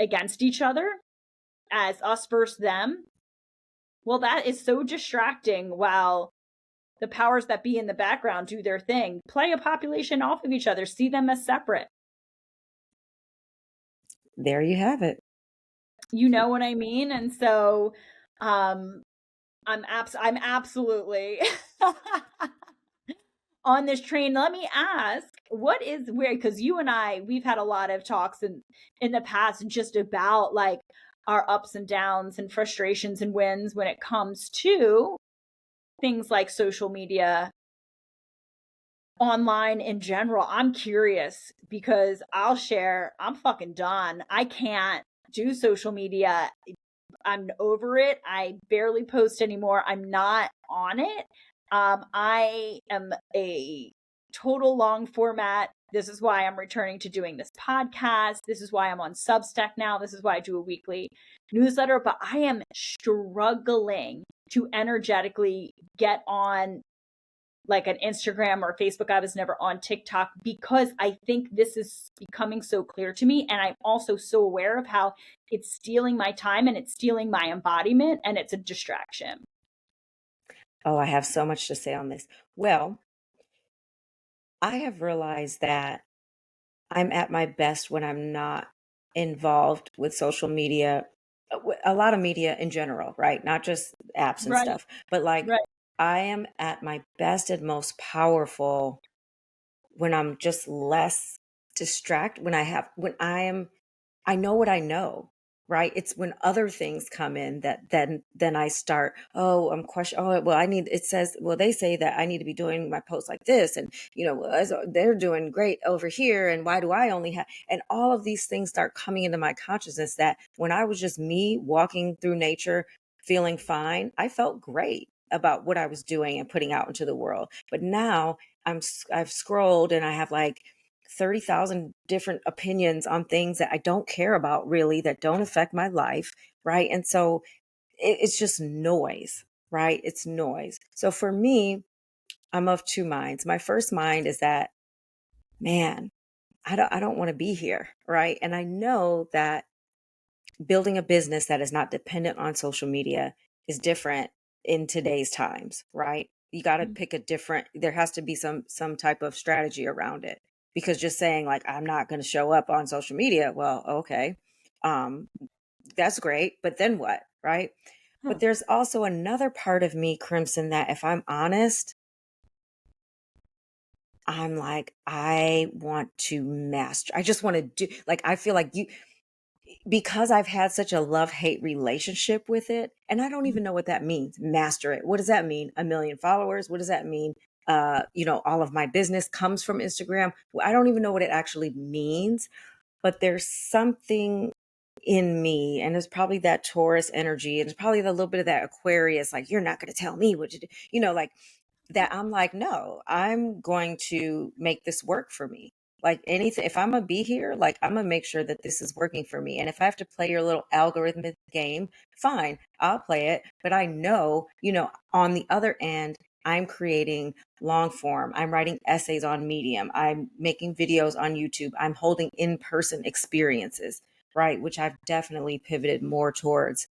S1: against each other as us versus them, well, that is so distracting while the powers that be in the background do their thing. Play a population off of each other, see them as separate.
S2: There you have it.
S1: You know what I mean? And so I'm absolutely on this train. Let me ask, what is weird, because you and we've had a lot of talks in the past just about like our ups and downs and frustrations and wins when it comes to things like social media, online in general. I'm curious because I'll share, I'm fucking done. I can't do social media. I'm over it. I barely post anymore. I'm not on it. I am a total long format. This is why I'm returning to doing this podcast. This is why I'm on Substack now. This is why I do a weekly newsletter. But I am struggling to energetically get on like an Instagram or Facebook. I was never on TikTok because I think this is becoming so clear to me. And I'm also so aware of how it's stealing my time and it's stealing my embodiment, and it's a distraction.
S2: Oh, I have so much to say on this. Well, I have realized that I'm at my best when I'm not involved with social media, a lot of media in general, right? Not just apps and
S1: Right,
S2: stuff, but like
S1: right.
S2: I am at my best and most powerful when I'm just less distracted, I know what I know, right? It's when other things come in that then I start, oh, I'm question. Oh, well, they say that I need to be doing my posts like this, and they're doing great over here, and why do I only have? And all of these things start coming into my consciousness that when I was just me walking through nature, feeling fine, I felt great about what I was doing and putting out into the world. But now I've scrolled and I have like 30,000 different opinions on things that I don't care about really, that don't affect my life, right? And so it's just noise, right? It's noise. So for me, I'm of two minds. My first mind is that, man, I don't want to be here, right? And I know that building a business that is not dependent on social media is different in today's times, right? You got to pick a different, there has to be some type of strategy around it, because just saying like I'm not going to show up on social media, well, okay. Um that's great, but then what, right? But there's also another part of me, Crimson, that if I'm honest, I'm like, I want to master. I just want to do, like, I feel like you, because I've had such a love-hate relationship with it, and I don't even know what that means. Master it. What does that mean? 1 million followers? What does that mean? All of my business comes from Instagram. I don't even know what it actually means, but there's something in me, and it's probably that Taurus energy, and it's probably a little bit of that Aquarius, like, you're not going to tell me what to do, like that. I'm like, no, I'm going to make this work for me. Like anything, if I'm gonna be here, like I'm gonna make sure that this is working for me. And if I have to play your little algorithmic game, fine, I'll play it. But I know, on the other end, I'm creating long form. I'm writing essays on Medium. I'm making videos on YouTube. I'm holding in-person experiences, right? Which I've definitely pivoted more towards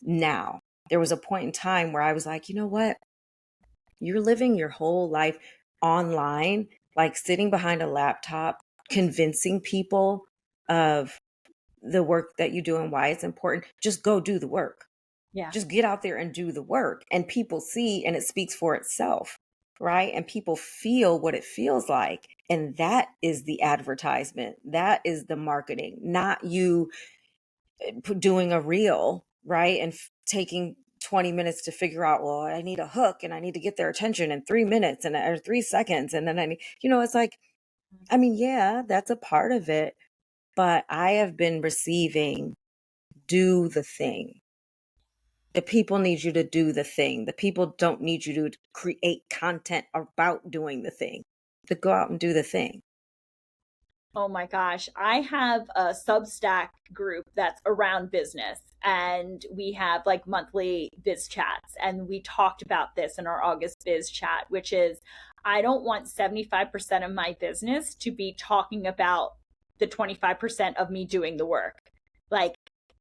S2: now. There was a point in time where I was like, you know what? You're living your whole life online, like sitting behind a laptop, convincing people of the work that you do and why it's important. Just go do the work.
S1: Yeah.
S2: Just get out there and do the work. And people see, and it speaks for itself, right? And people feel what it feels like. And that is the advertisement. That is the marketing, not you doing a reel, right? And taking 20 minutes to figure out, well, I need a hook and I need to get their attention in 3 minutes or 3 seconds. And then I need, it's like, I mean, yeah, that's a part of it, but I have been receiving do the thing. The people need you to do the thing. The people don't need you to create content about doing the thing, to go out and do the thing.
S1: Oh my gosh. I have a Substack group that's around business, and we have like monthly biz chats. And we talked about this in our August biz chat, which is I don't want 75% of my business to be talking about the 25% of me doing the work. Like,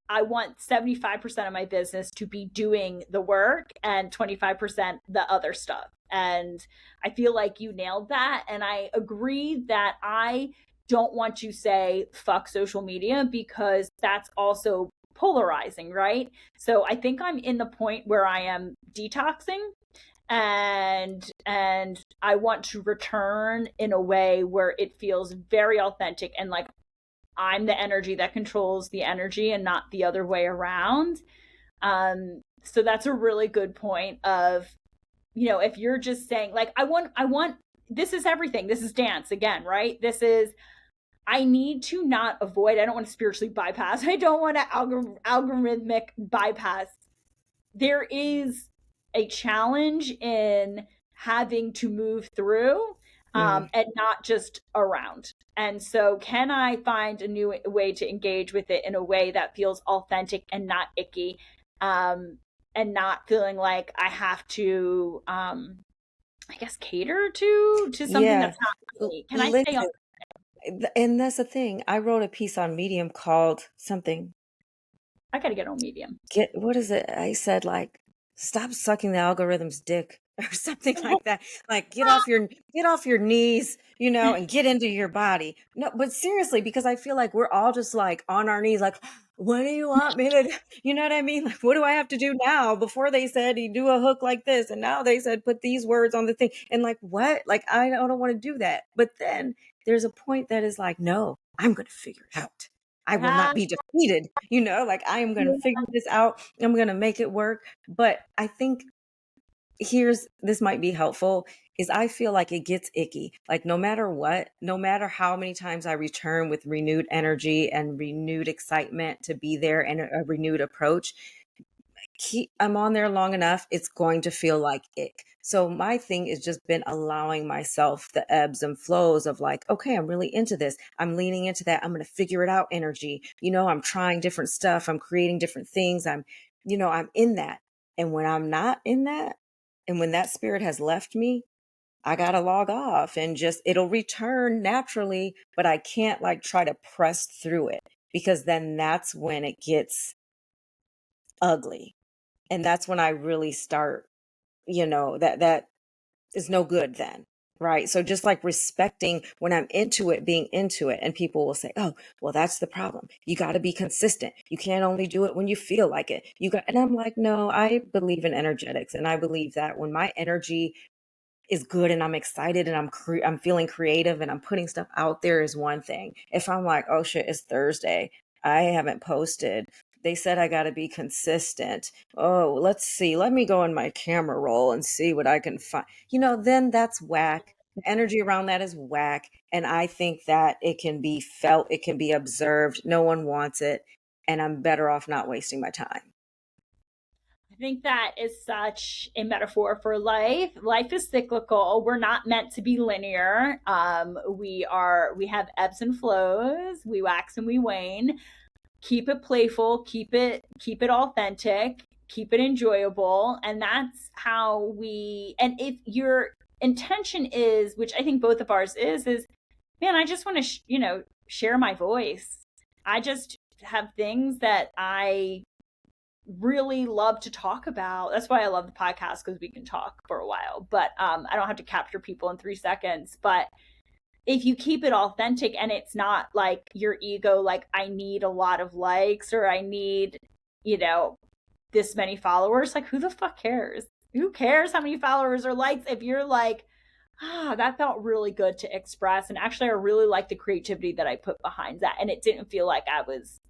S1: I want 75% of my business to be doing the work and 25% the other stuff. And I feel like you nailed that. And I agree that I don't want to say fuck social media, because that's also polarizing, right? So I think I'm in the point where I am detoxing, and I want to return in a way where it feels very authentic, and like I'm the energy that controls the energy and not the other way around. So that's a really good point of, if you're just saying like I want this is everything. This is dance again, right? This is I need to not avoid, I don't want to spiritually bypass. I don't want to algorithmic bypass. There is a challenge in having to move through,
S2: Mm.
S1: and not just around. And so, can I find a new way to engage with it in a way that feels authentic and not icky, and not feeling like I have to, I guess, cater to something
S2: Yeah.
S1: that's not me? Can I stay on?
S2: Listen, and that's the thing. I wrote a piece on Medium called something,
S1: I got to get on Medium.
S2: what is it? I said like, stop sucking the algorithm's dick or something like that. Like get off your knees, and get into your body. No, but seriously, because I feel like we're all just like on our knees, like, what do you want me to do? You know what I mean? Like, what do I have to do now? Before they said you do a hook like this, and now they said put these words on the thing. And like, what? Like, I don't want to do that. But then there's a point that is like, no, I'm going to figure it out. I will
S1: Ah,
S2: not be defeated, like I am going to figure this out. I'm going to make it work. But I think this might be helpful, is I feel like it gets icky. Like no matter what, no matter how many times I return with renewed energy and renewed excitement to be there and a renewed approach, I'm on there long enough, it's going to feel like ick. So my thing is just been allowing myself the ebbs and flows of like, okay, I'm really into this. I'm leaning into that. I'm going to figure it out energy. I'm trying different stuff. I'm creating different things. I'm in that. And when I'm not in that, and when that spirit has left me, I got to log off and just, it'll return naturally, but I can't like try to press through it. because then that's when it gets ugly. And that's when I really start, that is no good then. Right. So just like respecting when I'm into it, being into it, and people will say, oh, well, that's the problem. You got to be consistent. You can't only do it when you feel like it. And I'm like, no, I believe in energetics. And I believe that when my energy is good and I'm excited and I'm feeling creative and I'm putting stuff out there is one thing. If I'm like, oh shit, it's Thursday, I haven't posted. They said I got to be consistent. Oh, let's see. Let me go in my camera roll and see what I can find. Then that's whack. The energy around that is whack. And I think that it can be felt, it can be observed. No one wants it. And I'm better off not wasting my time.
S1: I think that is such a metaphor for life. Life is cyclical. We're not meant to be linear. We have ebbs and flows. We wax and we wane. Keep it playful, keep it authentic, keep it enjoyable. And that's how and if your intention is, which I think both of ours is man, I just want to share my voice. I just have things that I really love to talk about. That's why I love the podcast, because we can talk for a while, but I don't have to capture people in 3 seconds. But if you keep it authentic and it's not like your ego, like I need a lot of likes or I need, this many followers, like who the fuck cares? Who cares how many followers or likes if you're like, that felt really good to express. And actually, I really like the creativity that I put behind that. And it didn't feel like I was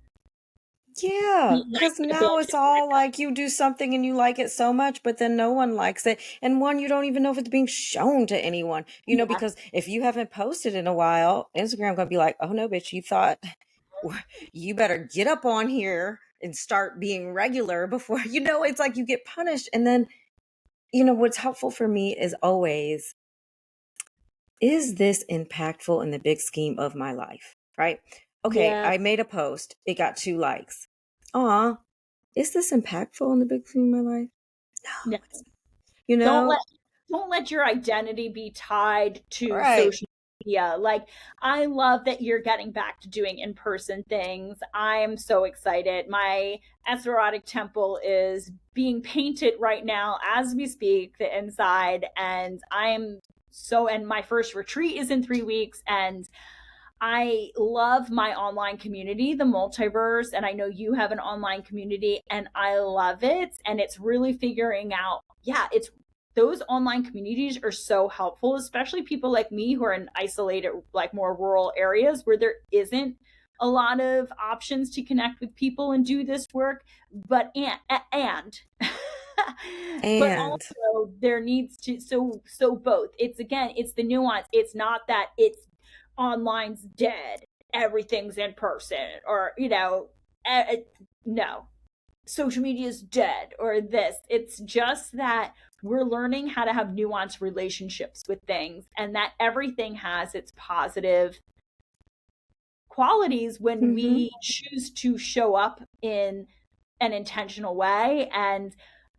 S2: Yeah,
S1: being
S2: because
S1: like a
S2: now it's
S1: bitch.
S2: all like you do something and you like it so much, but then no one likes it. And one, you don't even know if it's being shown to anyone,
S1: Yeah.
S2: because if you haven't posted in a while, Instagram gonna be like, oh no, bitch, you thought you better get up on here and start being regular before, it's like you get punished. And then, what's helpful for me is always, is this impactful in the big scheme of my life? Right? Okay,
S1: Yeah.
S2: I made a post, it got 2 likes. Aw, is this impactful in the big scheme of my life?
S1: No.
S2: No, you
S1: Don't let
S2: know?
S1: don't let your identity be tied to
S2: Right.
S1: social media. Like, I love that you're getting back to doing in-person things. I'm so excited. My esoteric temple is being painted right now as we speak, the inside, and and my first retreat is in 3 weeks, and I love my online community, the multiverse, and I know you have an online community, and I love it. And it's really figuring out, yeah, it's those online communities are so helpful, especially people like me who are in isolated, like more rural areas where there isn't a lot of options to connect with people and do this work. But and but
S2: And
S1: also there needs to so both. It's again, it's the nuance. It's not that it's online's dead, everything's in person, or no, social media is dead, or this. It's just that we're learning how to have nuanced relationships with things, and that everything has its positive qualities when
S2: mhm.
S1: we choose to show up in an intentional way. And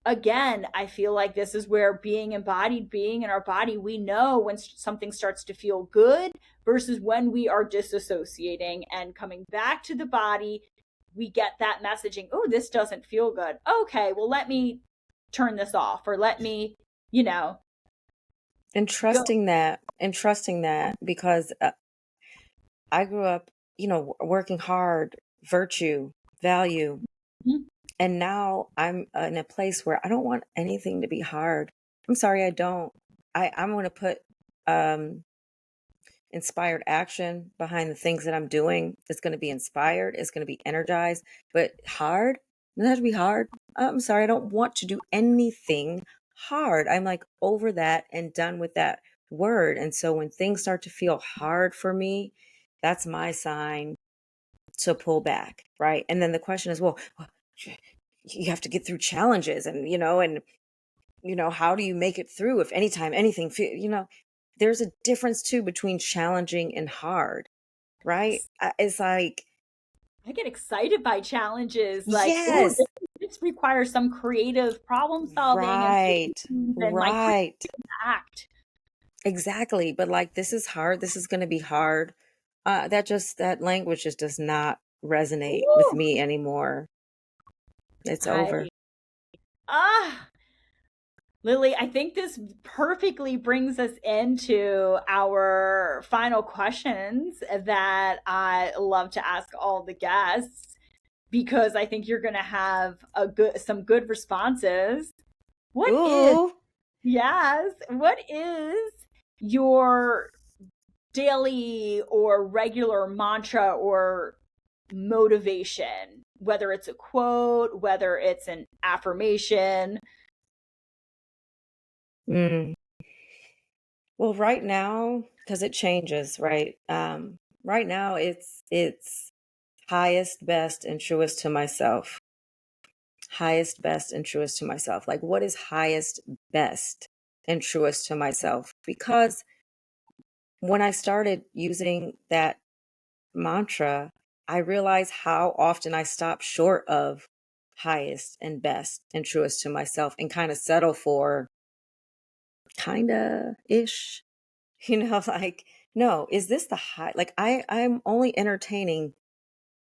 S1: again, I feel like this is where being embodied, being in our body, we know when something starts to feel good versus when we are disassociating and coming back to the body. We get that messaging, oh, this doesn't feel good. Okay, well, let me turn this off, or let me,
S2: And
S1: go.
S2: trusting that because I grew up, working hard, virtue, value,
S1: Mhm.
S2: and now I'm in a place where I don't want anything to be hard. I'm sorry, I don't. I'm going to put um inspired action behind the things that I'm doing. It's going to be inspired, it's going to be energized, but hard, it doesn't have to be hard. I'm sorry, I don't want to do anything hard. I'm like over that and done with that word. And so when things start to feel hard for me, that's my sign to pull back, right? And then the question is, well, you have to get through challenges and how do you make it through if anytime anything there's a difference too between challenging and hard, right? It's like,
S1: I get excited by challenges, like, ooh,
S2: yes,
S1: this requires some creative problem solving and
S2: right,
S1: my creative
S2: right,
S1: act.
S2: exactly. But like, this is hard, this is going to be hard. That language just does not resonate with
S1: Ooh,
S2: me anymore. It's over.
S1: I ah Lily, I think this perfectly brings us into our final questions that I love to ask all the guests because I think you're going to have some good responses. What is
S2: Ooh.
S1: Yes, what is your daily or regular mantra or motivation? Whether it's a quote, whether it's an affirmation.
S2: Mm. Well, right now, because it changes, right? Right now it's highest, best, and truest to myself. Highest, best, and truest to myself. Like, what is highest, best, and truest to myself? Because when I started using that mantra, I realized how often I stop short of highest and best and truest to myself and kind of settle for kinda ish. Like, no, is this the high? Like, I'm only entertaining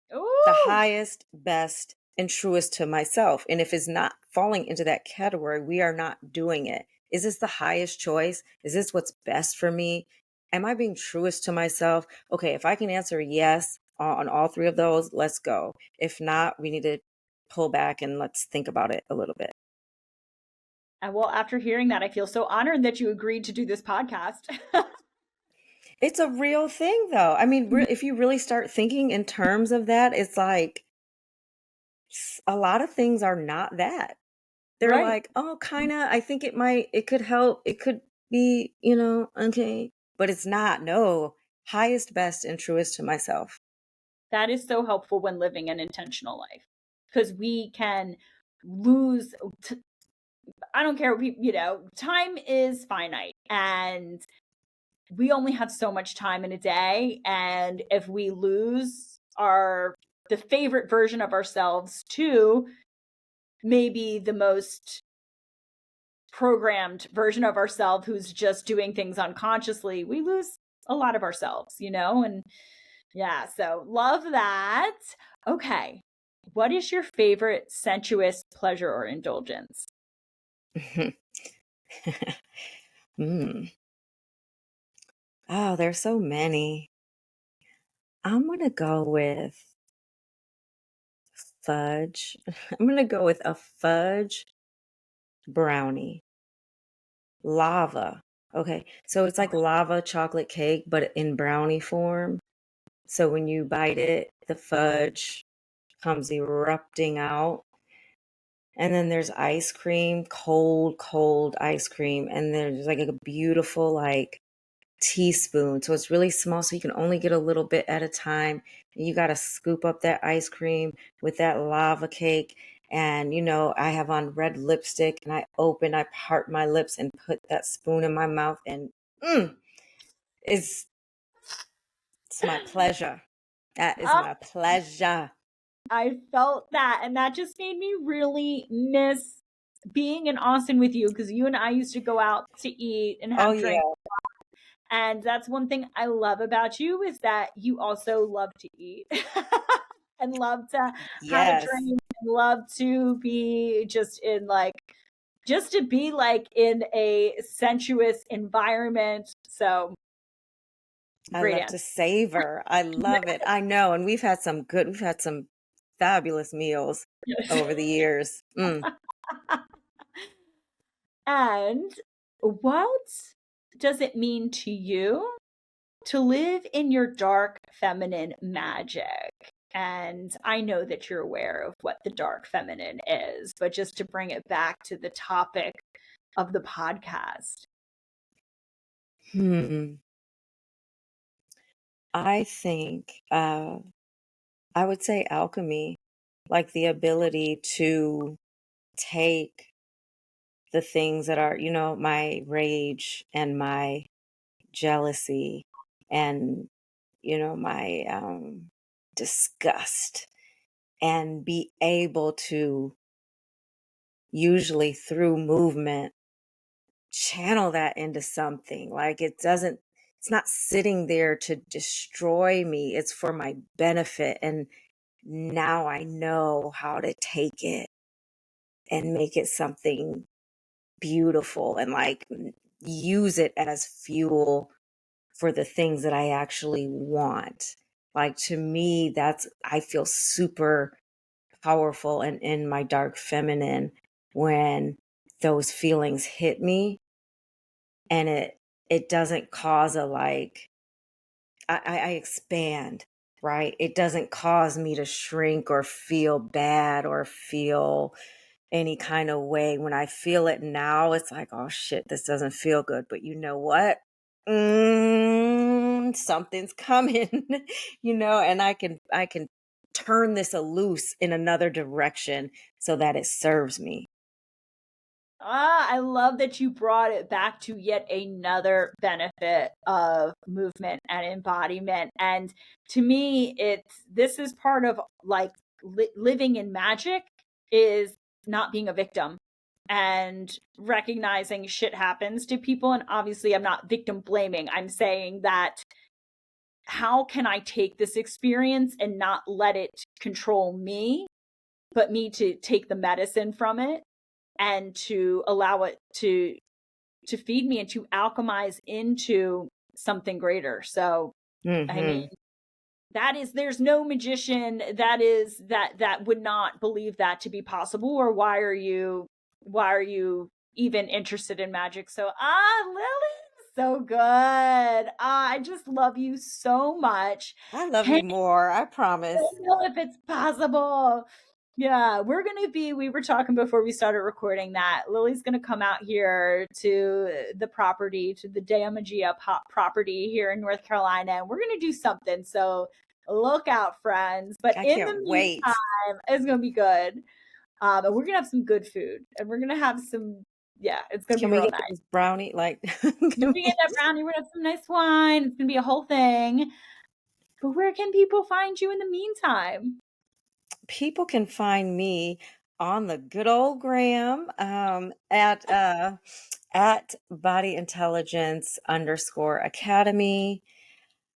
S2: the
S1: Ooh,
S2: highest, best, and truest to myself. And if it's not falling into that category, we are not doing it. Is this the highest choice? Is this what's best for me? Am I being truest to myself? Okay, if I can answer yes on all three of those, let's go. If not, we need to pull back and let's think about it a little bit.
S1: and well, after hearing that, I feel so honored that you agreed to do this podcast.
S2: It's a real thing, though. I mean, if you really start thinking in terms of that, it's like a lot of things are not that. They're
S1: Right.
S2: like, "Oh, kinda, I think it could help, it could be, okay." But it's not, no. Highest, best, and truest to myself.
S1: That is so helpful when living an intentional life because we can lose. I don't care. Time is finite and we only have so much time in a day. And if we lose the favorite version of ourselves to maybe the most programmed version of ourselves who's just doing things unconsciously, we lose a lot of ourselves. And yeah, so love that. Okay. What is your favorite sensuous pleasure or indulgence?
S2: Mm. Oh, there's so many. I'm gonna go with fudge. I'm gonna go with a fudge brownie. Lava. Okay, so it's like lava chocolate cake, but in brownie form. So when you bite it, the fudge comes erupting out. And then there's ice cream, cold, cold ice cream. And there's like a beautiful, like, teaspoon. So it's really small, so you can only get a little bit at a time. And you got to scoop up that ice cream with that lava cake. And, I have on red lipstick and I part my lips and put that spoon in my mouth. And it's, it's my pleasure. That is
S1: Ah,
S2: my pleasure.
S1: I felt that. And that just made me really miss being in Austin with you because you and I used to go out to eat and
S2: Oh,
S1: have
S2: yeah.
S1: drinks. And that's one thing I love about you is that you also love to eat and love to have a
S2: Yes.
S1: drink and love to be just to be like in a sensuous environment. So
S2: I
S1: great
S2: love
S1: answer.
S2: to savor. I love it. I know. And we've had some fabulous meals over the years.
S1: And what does it mean to you to live in your dark feminine magic? And I know that you're aware of what the dark feminine is, but just to bring it back to the topic of the podcast.
S2: Hmm. I think I would say alchemy, like the ability to take the things that are, my rage and my jealousy and, my disgust, and be able to, usually through movement, channel that into something. Like, it's not sitting there to destroy me. It's for my benefit. And now I know how to take it and make it something beautiful and like use it as fuel for the things that I actually want. Like to me, I feel super powerful and in my dark feminine when those feelings hit me, and it doesn't cause a like I expand, right? It doesn't cause me to shrink or feel bad or feel any kind of way. When I feel it now, it's like, oh shit, this doesn't feel good. But you know what? Something's coming, and I can turn this loose in another direction so that it serves me.
S1: I love that you brought it back to yet another benefit of movement and embodiment. And to me, this is part of like living in magic is not being a victim and recognizing shit happens to people. And obviously, I'm not victim blaming. I'm saying that how can I take this experience and not let it control me, but me to take the medicine from it and to allow it to feed me and to alchemize into something greater. So I mean,
S2: Mm-hmm.
S1: there's no magician that would not believe that to be possible, or why are you even interested in magic? So Lily, so good. I just love you so much.
S2: I love
S1: Can
S2: you more, I
S1: you
S2: promise.
S1: know if it's possible? Yeah, we were talking before we started recording that Lily's going to come out here to the property, to the Damagia property here in North Carolina, and we're going to do something. So look out, friends. But
S2: I
S1: in the
S2: can't wait.
S1: meantime, it's going to be good. And we're going to have some good food, and we're going to have yeah, it's going to
S2: Can
S1: be
S2: we
S1: real
S2: get
S1: nice.
S2: this brownie? Like,
S1: You're going to get that brownie, we're going to have some nice wine. It's going to be a whole thing. But where can people find you in the meantime?
S2: people can find me on the good old gram, at body intelligence underscore academy.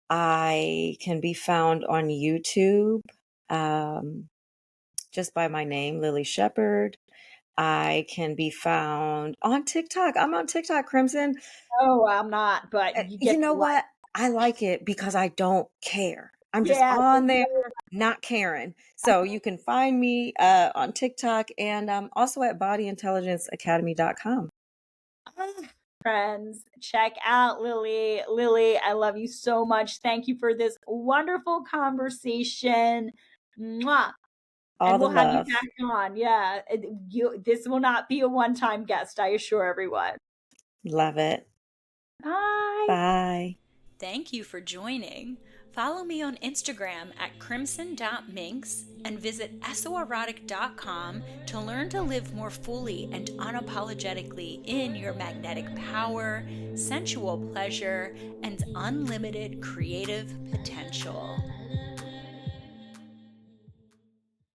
S2: I can be found on YouTube, um, just by my name, Lily Shepard. I can be found on TikTok. I'm on TikTok, Crimson.
S1: Oh, I'm not, but you
S2: You
S1: get
S2: know
S1: to like,
S2: what? I like it because I don't care. I'm just
S1: yeah,
S2: on there, not caring. So you can find me on TikTok, and also at bodyintelligenceacademy.com.
S1: friends, check out Lily. Lily, I love you so much. Thank you for this wonderful conversation. Mwah.
S2: All
S1: And
S2: the
S1: we'll have you
S2: love.
S1: back on. Yeah, this will not be a one-time guest, I assure everyone.
S2: Love it.
S1: Bye.
S2: Bye.
S3: Thank you for joining. Follow me on Instagram at crimson.minx and visit soerotic.com to learn to live more fully and unapologetically in your magnetic power, sensual pleasure, and unlimited creative potential.